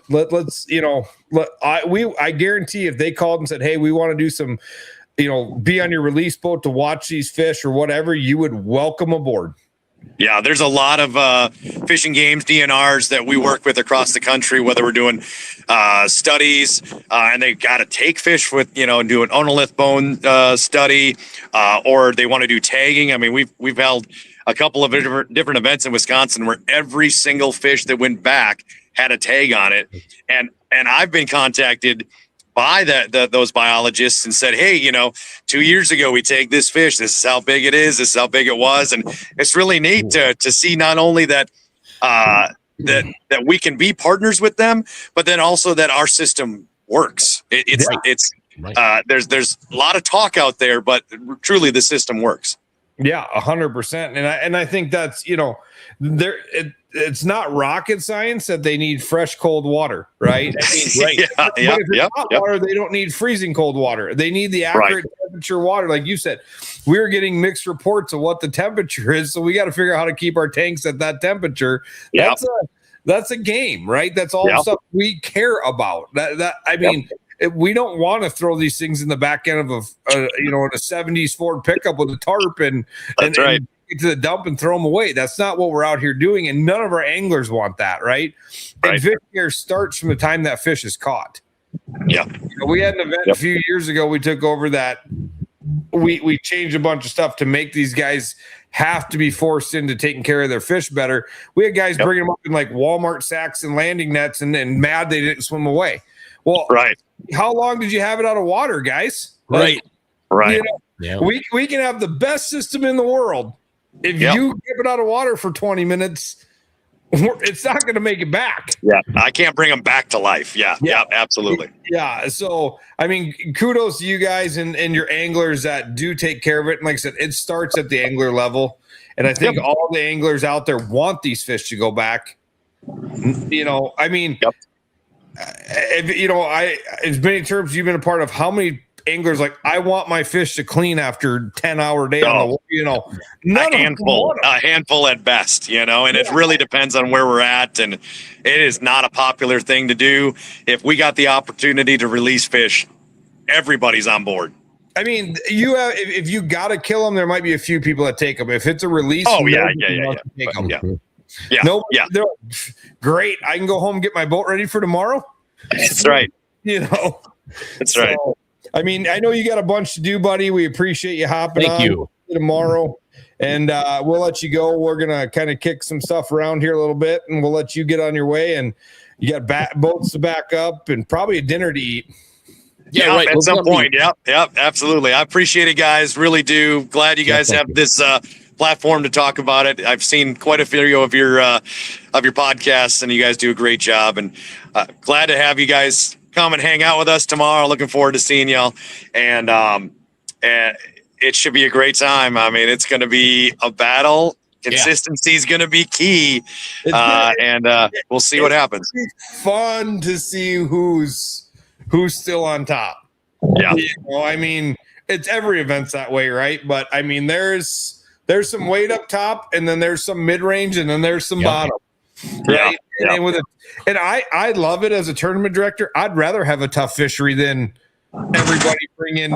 I guarantee if they called and said, hey, we want to do some, be on your release boat to watch these fish or whatever, you would welcome aboard. Yeah, there's a lot of fishing games, DNRs that we work with across the country, whether we're doing studies and they got to take fish with, do an onolith bone study or they want to do tagging. I mean, we've held a couple of different events in Wisconsin where every single fish that went back had a tag on it. And I've been contacted by those biologists and said, hey, 2 years ago, we tagged this fish. This is how big it is. This is how big it was. And it's really neat to see not only that we can be partners with them, but then also that our system works. There's a lot of talk out there, but truly the system works. Yeah, 100%. And I think that's, it's not rocket science that they need fresh, cold water, right? I mean, right. If it's hot water, they don't need freezing cold water. They need the accurate temperature water. Like you said, we're getting mixed reports of what the temperature is. So we got to figure out how to keep our tanks at that temperature. That's a game, right? That's all stuff we care about. We don't want to throw these things in the back end of a 70s Ford pickup with a tarp and get to the dump and throw them away. That's not what we're out here doing, and none of our anglers want that, right? And fish care starts from the time that fish is caught. Yeah, we had an event a few years ago. We took over that. We changed a bunch of stuff to make these guys have to be forced into taking care of their fish better. We had guys bringing them up in like Walmart sacks and landing nets, and mad they didn't swim away. Well, how long did you have it out of water, guys? Right. We can have the best system in the world. If you give it out of water for 20 minutes, it's not going to make it back. Yeah, I can't bring them back to life. Yeah, absolutely. Yeah, so, I mean, kudos to you guys and your anglers that do take care of it. And like I said, it starts at the angler level. And I think all the anglers out there want these fish to go back. As many terms you've been a part of, how many anglers like, I want my fish to clean after 10-hour day on the a handful at best, and it really depends on where we're at, and it is not a popular thing to do. If we got the opportunity to release fish, everybody's on board. I mean, if you got to kill them, there might be a few people that take them. If it's a release, great. I can go home and get my boat ready for tomorrow. That's right. That's right. I mean, I know you got a bunch to do, buddy. We appreciate you hopping on. Thank you. Tomorrow. And we'll let you go. We're going to kind of kick some stuff around here a little bit, and we'll let you get on your way. And you got boats to back up and probably a dinner to eat. Yeah, right. At some point. Yep, absolutely. I appreciate it, guys. Really do. Glad you guys have this platform to talk about it. I've seen quite a few of your podcasts, and you guys do a great job. And glad to have you guys come and hang out with us tomorrow. Looking forward to seeing y'all. And it should be a great time. I mean, it's going to be a battle. Consistency is going to be key. We'll see what happens. It's fun to see who's still on top. Yeah. I mean, it's every event's that way, right? But I mean, there's some weight up top, and then there's some mid-range, and then there's some bottom. Right. And I love it as a tournament director. I'd rather have a tough fishery than everybody bring in,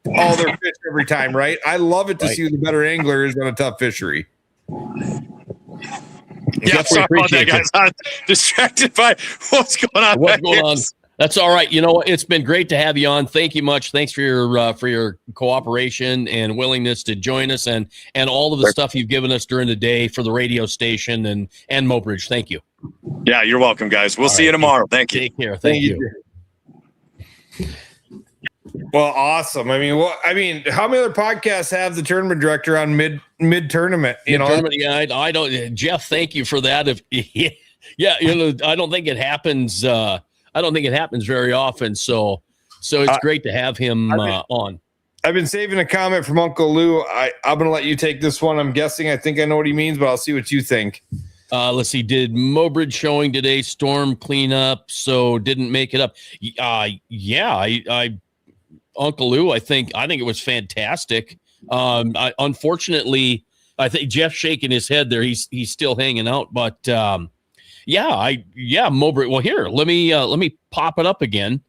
all their fish every time, right? I love it to see the better angler is on a tough fishery. Yeah, sorry about that, guys. I'm distracted by what's going on. That's all right. It's been great to have you on. Thank you much. Thanks for your cooperation and willingness to join us and all of the stuff you've given us during the day for the radio station and Mobridge. Thank you. Yeah, you're welcome, guys. We'll see you tomorrow. Thank you. Take care. Thank you. Well, awesome. I mean, how many other podcasts have the tournament director on mid tournament. Yeah, I don't. Jeff, thank you for that. Yeah, I don't think it happens. I don't think it happens very often. So it's great to have him on. I've been saving a comment from Uncle Lou. I'm going to let you take this one. I'm guessing. I think I know what he means, but I'll see what you think. Let's see. Did Mobridge showing today storm cleanup? So didn't make it up. Yeah. I Uncle Lou. I think it was fantastic. Unfortunately, I think Jeff's shaking his head there. He's still hanging out, but Mobridge. Well, here, let me pop it up again.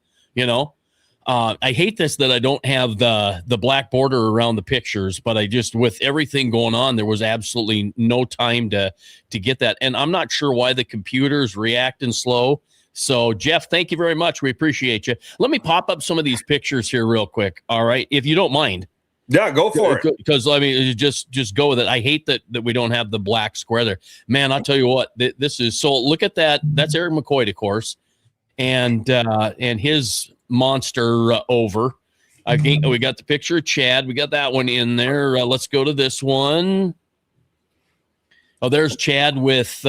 I hate this that I don't have the black border around the pictures, but I just, with everything going on, there was absolutely no time to get that. And I'm not sure why the computer's reacting slow. So Jeff, thank you very much. We appreciate you. Let me pop up some of these pictures here real quick. All right. If you don't mind. Yeah, go for it. Because just go with it. I hate that we don't have the black square there. Man, I'll tell you what, this is, so look at that. That's Eric McCoy, of course. And his monster over. We got the picture of Chad. We got that one in there. Let's go to this one. Oh, there's Chad with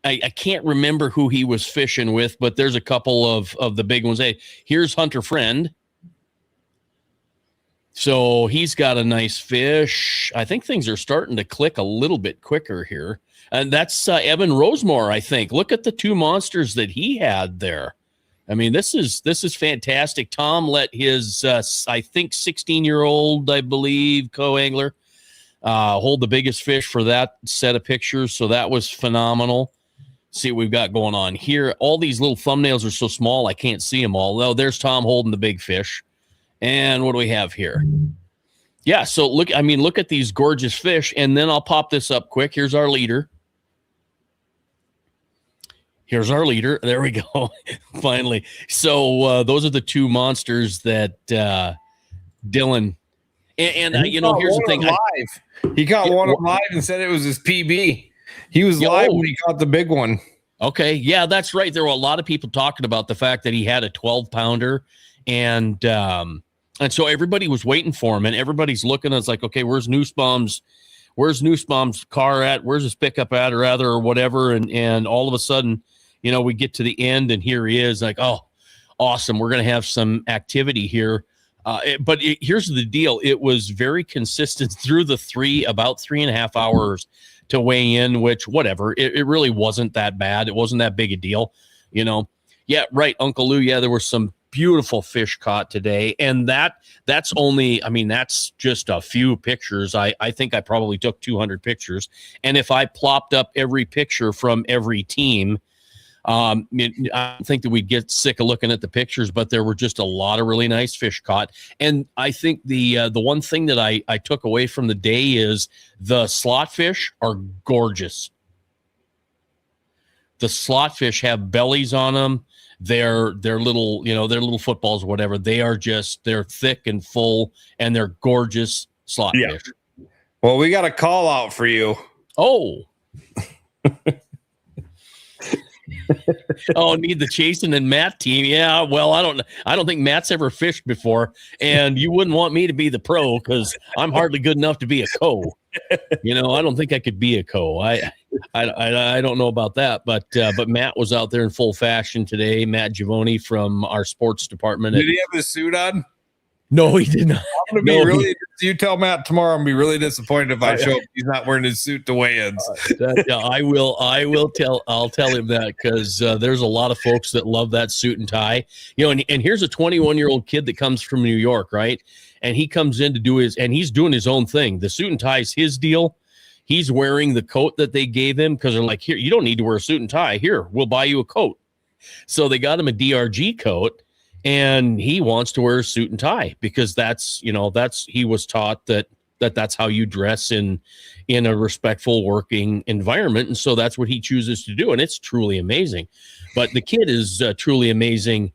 I can't remember who he was fishing with, but there's a couple of the big ones. Hey, here's Hunter Friend. So he's got a nice fish. I think things are starting to click a little bit quicker here. And that's Evan Rosemore, I think. Look at the two monsters that he had there. I mean, this is fantastic. Tom let his, I think, 16-year-old, I believe, co-angler hold the biggest fish for that set of pictures. So that was phenomenal. See what we've got going on here. All these little thumbnails are so small, I can't see them all. Oh, there's Tom holding the big fish. And what do we have here? Yeah, so look at these gorgeous fish. And then I'll pop this up quick. Here's our leader. There we go. Finally. So those are the two monsters that Dylan and here's the thing. He caught one live and said it was his PB. He was live when he caught the big one. Okay. Yeah, that's right. There were a lot of people talking about the fact that he had a 12-pounder and so everybody was waiting for him and everybody's looking. It's like, okay, where's Nussbaum's car at? Where's his pickup at or whatever? And all of a sudden, we get to the end and here he is like, oh, awesome. We're going to have some activity here. But here's the deal. It was very consistent through the about 3.5 hours to weigh in, which whatever, it really wasn't that bad. It wasn't that big a deal, Yeah, right. Uncle Lou. Yeah, there were some beautiful fish caught today. And that's just a few pictures. I think I probably took 200 pictures. And if I plopped up every picture from every team, I don't think that we'd get sick of looking at the pictures, but there were just a lot of really nice fish caught. And I think the one thing that I took away from the day is the slot fish are gorgeous. The slot fish have bellies on them. They're little, they're little footballs or whatever. They're thick and full and they're gorgeous slot fish. Well, we got a call out for you. Oh, need the Chasen and Matt team. Yeah, well, I don't think Matt's ever fished before, and you wouldn't want me to be the pro because I'm hardly good enough to be a co. I don't think I could be a co. I don't know about that, but Matt was out there in full fashion today. Matt Giavoni from our sports department. Did he have his suit on? No, he did not. I'm gonna be really. You tell Matt tomorrow. I'm gonna be really disappointed if I show up. He's not wearing his suit to weigh-ins. I will. I'll tell him that because there's a lot of folks that love that suit and tie. And here's a 21-year-old kid that comes from New York, right? And he comes in to do he's doing his own thing. The suit and tie is his deal. He's wearing the coat that they gave him because they're like, here, you don't need to wear a suit and tie. Here, we'll buy you a coat. So they got him a DRG coat. And he wants to wear a suit and tie because he was taught that's how you dress in a respectful working environment. And so that's what he chooses to do. And it's truly amazing. But the kid is truly amazing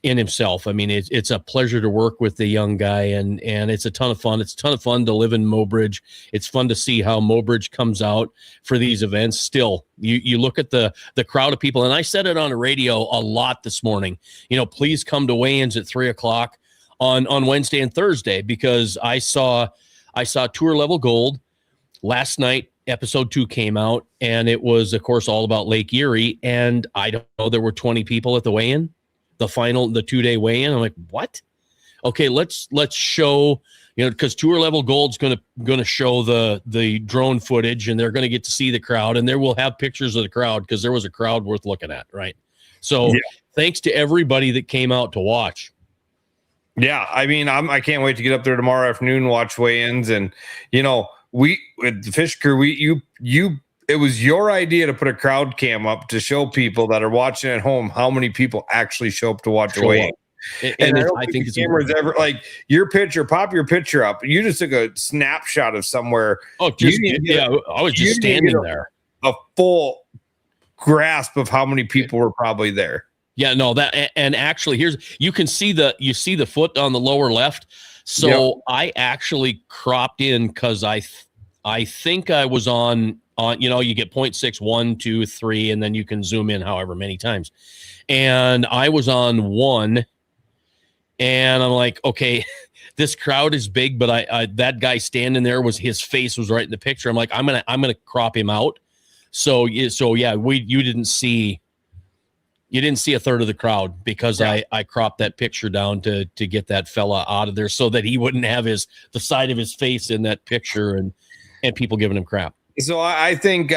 in himself. I mean, it's a pleasure to work with the young guy and it's a ton of fun. It's a ton of fun to live in Mobridge. It's fun to see how Mobridge comes out for these events. Still, you look at the crowd of people, and I said it on the radio a lot this morning, please come to weigh-ins at 3:00 on Wednesday and Thursday, because I saw I saw Tour Level Gold last night. Episode 2 came out, and it was, of course, all about Lake Erie. And I don't know, there were 20 people at the weigh-in, the 2-day weigh-in. I'm like, what? Okay, let's show, because Tour Level Gold's gonna show the drone footage, and they're gonna get to see the crowd, and there will have pictures of the crowd because there was a crowd worth looking at, right? So thanks to everybody that came out to watch. Yeah, I mean, I can't wait to get up there tomorrow afternoon and watch weigh-ins, and we with the fish crew, it was your idea to put a crowd cam up to show people that are watching at home how many people actually show up to watch a weigh-in. And I think the camera's ever like your picture, pop your picture up. You just took a snapshot of somewhere. Oh, I was just standing there. A full grasp of how many people were probably there. Yeah, no, and actually you see the foot on the lower left. So I actually cropped in because I think I was on you get 0.6, 1, 2, 3, and then you can zoom in however many times. And I was on 1, and I'm like, okay, this crowd is big, but I that guy standing there his face was right in the picture. I'm like, I'm gonna crop him out. So yeah, you didn't see a third of the crowd because I cropped that picture down to get that fella out of there so that he wouldn't have the side of his face in that picture and people giving him crap. So I think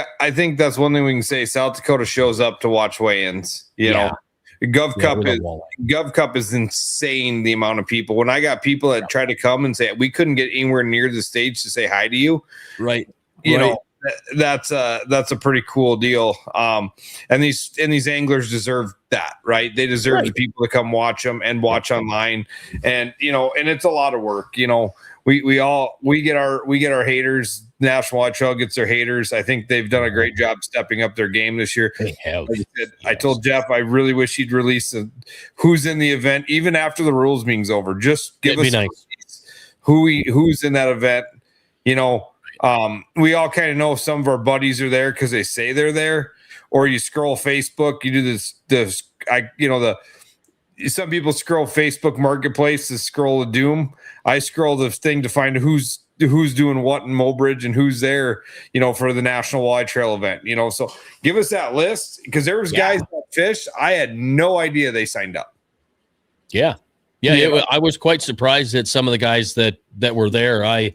that's one thing we can say. South Dakota shows up to watch weigh-ins. Gov Cup is insane, the amount of people. When I got people that try to come and say we couldn't get anywhere near the stage to say hi to you, right? That's a pretty cool deal. And these anglers deserve that, right? They deserve the people to come watch them and watch online. And and it's a lot of work. We get our haters. National Walleye Trail gets their haters. I think they've done a great job stepping up their game this year. They have. Like I said, I told Jeff I really wish he'd release who's in the event even after the rules meeting's over. Just give us who's in that event. We all kind of know if some of our buddies are there because they say they're there, or you scroll Facebook. You do some people scroll Facebook Marketplace to scroll the doom. I scroll the thing to find who's doing what in Mobridge and who's there, for the National Walleye Trail event. So give us that list because there was guys that fished. I had no idea they signed up. Yeah. I was quite surprised at some of the guys that were there. I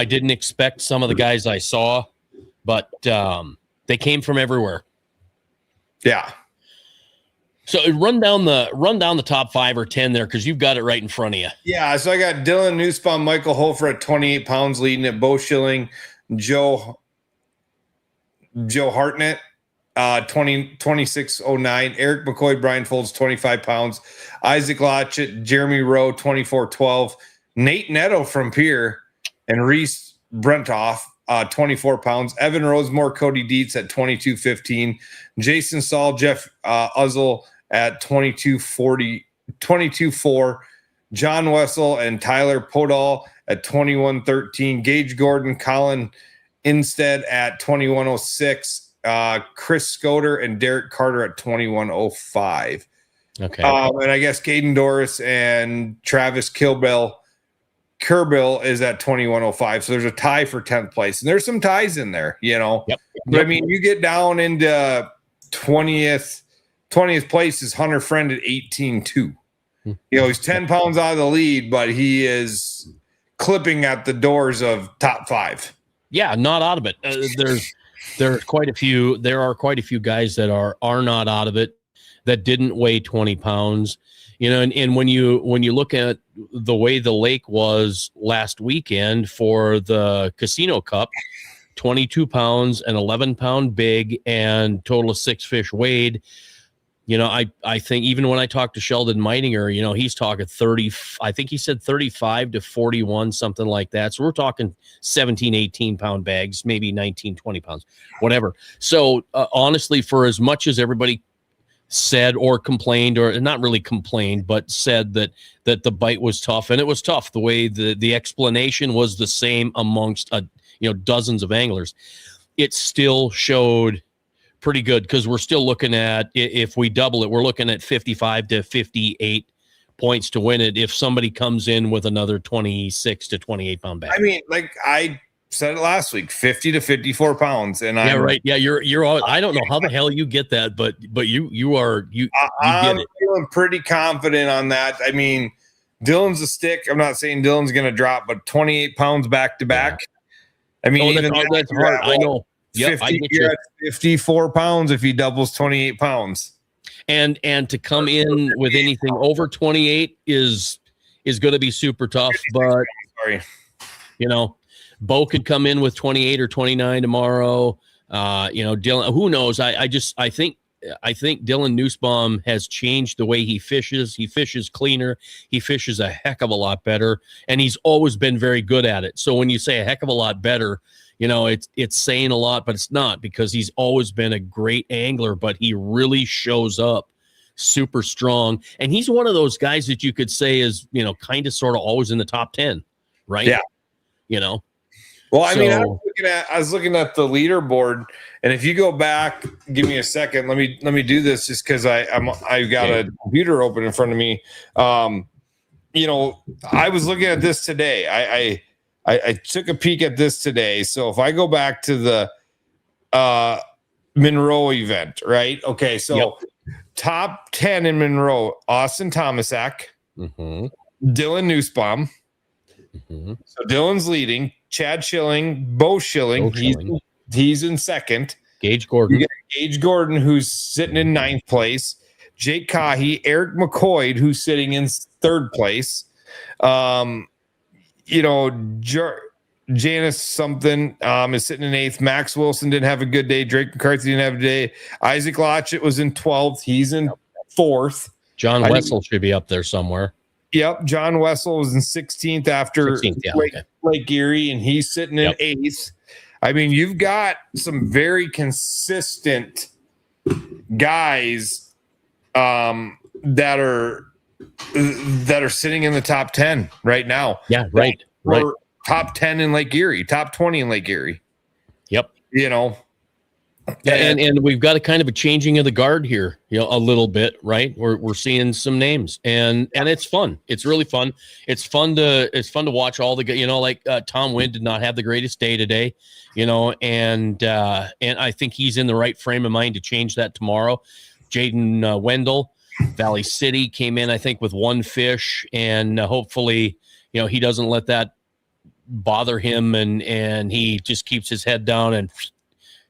didn't expect some of the guys I saw, but they came from everywhere. Yeah. So run down the top 5 or 10 there because you've got it right in front of you. Yeah. So I got Dylan Nussbaum, Michael Hofer at 28 pounds leading it. Bo Schilling, Joe Hartnett, 26.09. Eric McCoy, Brian Folds, 25 pounds. Isaac Lotchett, Jeremy Rowe, 24.12. Nate Netto from Pierre and Reese Brentoff, 24 pounds. Evan Rosemore, Cody Dietz at 22.15. Jason Saul, Jeff Uzzle at 22.4. John Wessel and Tyler Podol at 21.13. Gage Gordon, Colin Instead at 21.06. Chris Scoter and Derek Carter at 21.05. Okay. And I guess Caden Doris and Travis Kerbill is at 21.05. So there's a tie for 10th place. And there's some ties in there, Yep. But I mean, you get down into 20th place is Hunter Friend at 18.2. He's 10 pounds out of the lead, but he is clipping at the doors of top 5. Yeah, not out of it. There are quite a few guys that are not out of it that didn't weigh 20 pounds. And when you look at the way the lake was last weekend for the Casino Cup, 22 pounds, an 11-pound big, and total of 6 fish weighed. I think even when I talked to Sheldon Meitinger, he's talking 30, I think he said 35 to 41, something like that. So we're talking 17, 18-pound bags, maybe 19, 20 pounds, whatever. So honestly, for as much as everybody said or complained, or not really complained, but said that the bite was tough, and it was tough. The way the explanation was the same amongst dozens of anglers, it still showed pretty good because we're still looking at, if we double it, we're looking at 55 to 58 points to win it if somebody comes in with another 26 to 28 pound bag. I mean, like I said it last week, 50 to 54 pounds. And right. Yeah. You're all, I don't know how the hell you get that, but you I'm get it. feeling pretty confident on that. I mean, Dylan's a stick. I'm not saying Dylan's going to drop, but 28 pounds back to back. I mean, that's hard. I know. Yep, you're at 54 pounds if he doubles 28 pounds. And to come in with anything over 28 is going to be super tough. But Bo could come in with 28 or 29 tomorrow. Dylan, who knows? I think Dylan Nussbaum has changed the way he fishes. He fishes cleaner. He fishes a heck of a lot better, and he's always been very good at it. So when you say a heck of a lot better, it's saying a lot, but it's not, because he's always been a great angler, but he really shows up super strong. And he's one of those guys that you could say is, kind of sort of always in the top 10, right? Yeah. Well, I mean, I was looking at the leaderboard, and if you go back, give me a second. Let me do this just because I've got a computer open in front of me. I was looking at this today. I took a peek at this today. So if I go back to the Monroe event, right? Okay, so top 10 in Monroe: Austin Tomasak, Dylan Nussbaum. So Dylan's leading. Chad Schilling, Bo Schilling. He's in second. Gage Gordon. You got Gage Gordon, who's sitting in ninth place. Jake Cahy, Eric McCoy, who's sitting in third place. Janice something is sitting in eighth. Max Wilson didn't have a good day. Drake McCarthy didn't have a day. Isaac Lotchett was in 12th. He's in fourth. John Wessel should be up there somewhere. Yep. John Wessel was in 16th after Lake Erie, and he's sitting in eighth. I mean, you've got some very consistent guys that are sitting in the top 10 right now. Yeah, right. Or top 10 in Lake Erie, top 20 in Lake Erie. Yep. Yeah, and we've got a kind of a changing of the guard here, a little bit, right? We're seeing some names, and it's fun. It's really fun. It's fun to watch all the Tom Wynn did not have the greatest day today, and I think he's in the right frame of mind to change that tomorrow. Jaden Wendell, Valley City, came in, I think, with one fish, and hopefully, he doesn't let that bother him, and he just keeps his head down and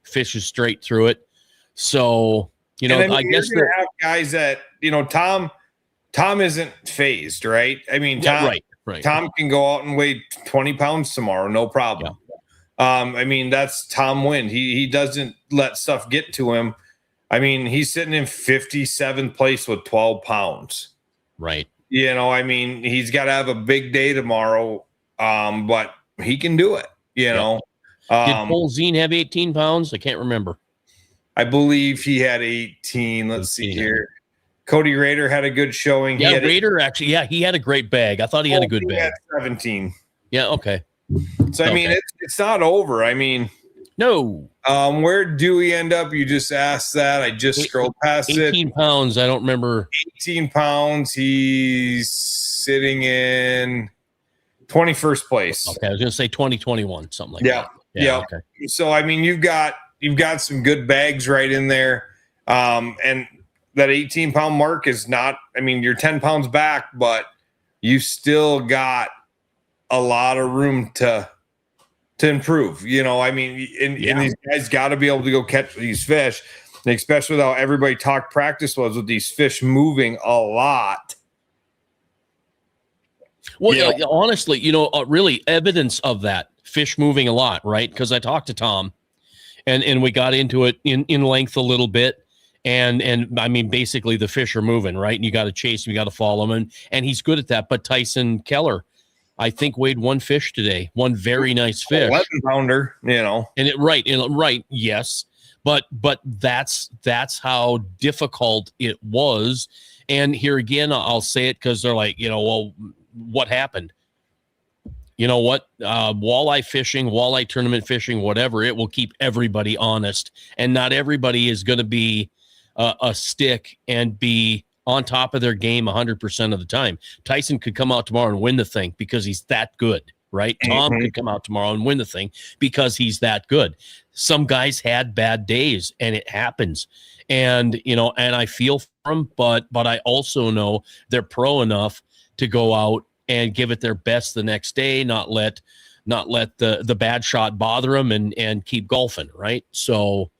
fishes straight through it. So, I guess you have guys that, Tom isn't phased, right? I mean, Tom, right. Tom can go out and weigh 20 pounds tomorrow, no problem. Yeah. That's Tom Wynn. He doesn't let stuff get to him. I mean, he's sitting in 57th place with 12 pounds. Right. He's got to have a big day tomorrow, but he can do it, know. Did Paul Zine have 18 pounds? I can't remember. I believe he had 18. Let's see here. Cody Rader had a good showing. Yeah, Rader actually. Yeah, he had a great bag. I thought he had a good bag. Had 17. Yeah. Okay. So it's not over. No. Where do we end up? You just asked that. I just scrolled past 18 pounds. I don't remember. 18 pounds. He's sitting in 21st place. Okay, I was going to say 2021, something like that. Yeah. Okay. So you've got some good bags right in there, and that 18-pound mark is not. You're 10 pounds back, but you still got a lot of room to improve. And these guys got to be able to go catch these fish, and especially with how everybody talked practice was with these fish moving a lot. Well, honestly, really evidence of that. Fish moving a lot, right? Because I talked to Tom, and we got into it in length a little bit, and basically the fish are moving, right? And you got to chase them, you got to follow them, and he's good at that. But Tyson Keller, I think, weighed one fish today, one very nice fish, 11-pounder, right, yes, but that's how difficult it was. And here again, I'll say it because they're like, well, what happened? You know what? Walleye fishing, walleye tournament fishing, whatever, it will keep everybody honest. And not everybody is going to be a stick and be on top of their game 100% of the time. Tyson could come out tomorrow and win the thing because he's that good, right? Tom could come out tomorrow and win the thing because he's that good. Some guys had bad days, and it happens. And, and I feel for them, but I also know they're pro enough to go out and give it their best the next day, not let the bad shot bother them and keep golfing, right? So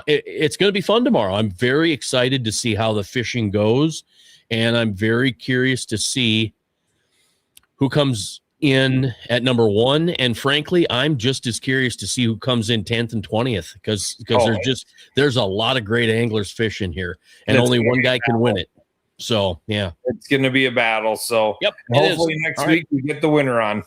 it's going to be fun tomorrow. I'm very excited to see how the fishing goes, and I'm very curious to see who comes in at number 1. And frankly, I'm just as curious to see who comes in 10th and 20th because there's a lot of great anglers fishing here, and only one guy can win it. So, yeah. It's going to be a battle. So, hopefully next week we get the winner on.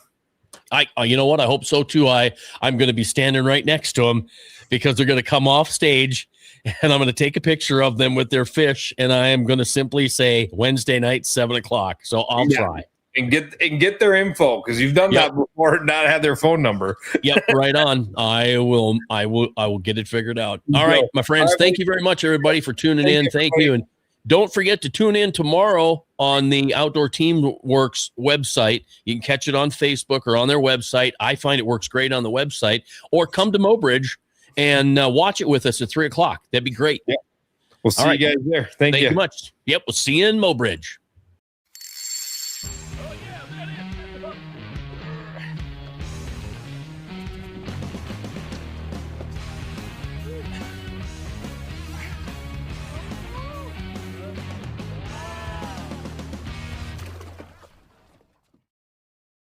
You know what? I hope so too. I'm going to be standing right next to them because they're going to come off stage, and I'm going to take a picture of them with their fish, and I am going to simply say Wednesday night, 7:00. So I'll try and get their info because you've done that before and not had their phone number. Yep, right on. I will get it figured out. All right, my friends. Thank you very much, everybody, for tuning in. Thank you. And don't forget to tune in tomorrow on the Outdoor Teamworks website. You can catch it on Facebook or on their website. I find it works great on the website. Or come to Mobridge and watch it with us at 3:00. That'd be great. Yep. We'll see you guys there. Thank you much. Yep, we'll see you in Mobridge.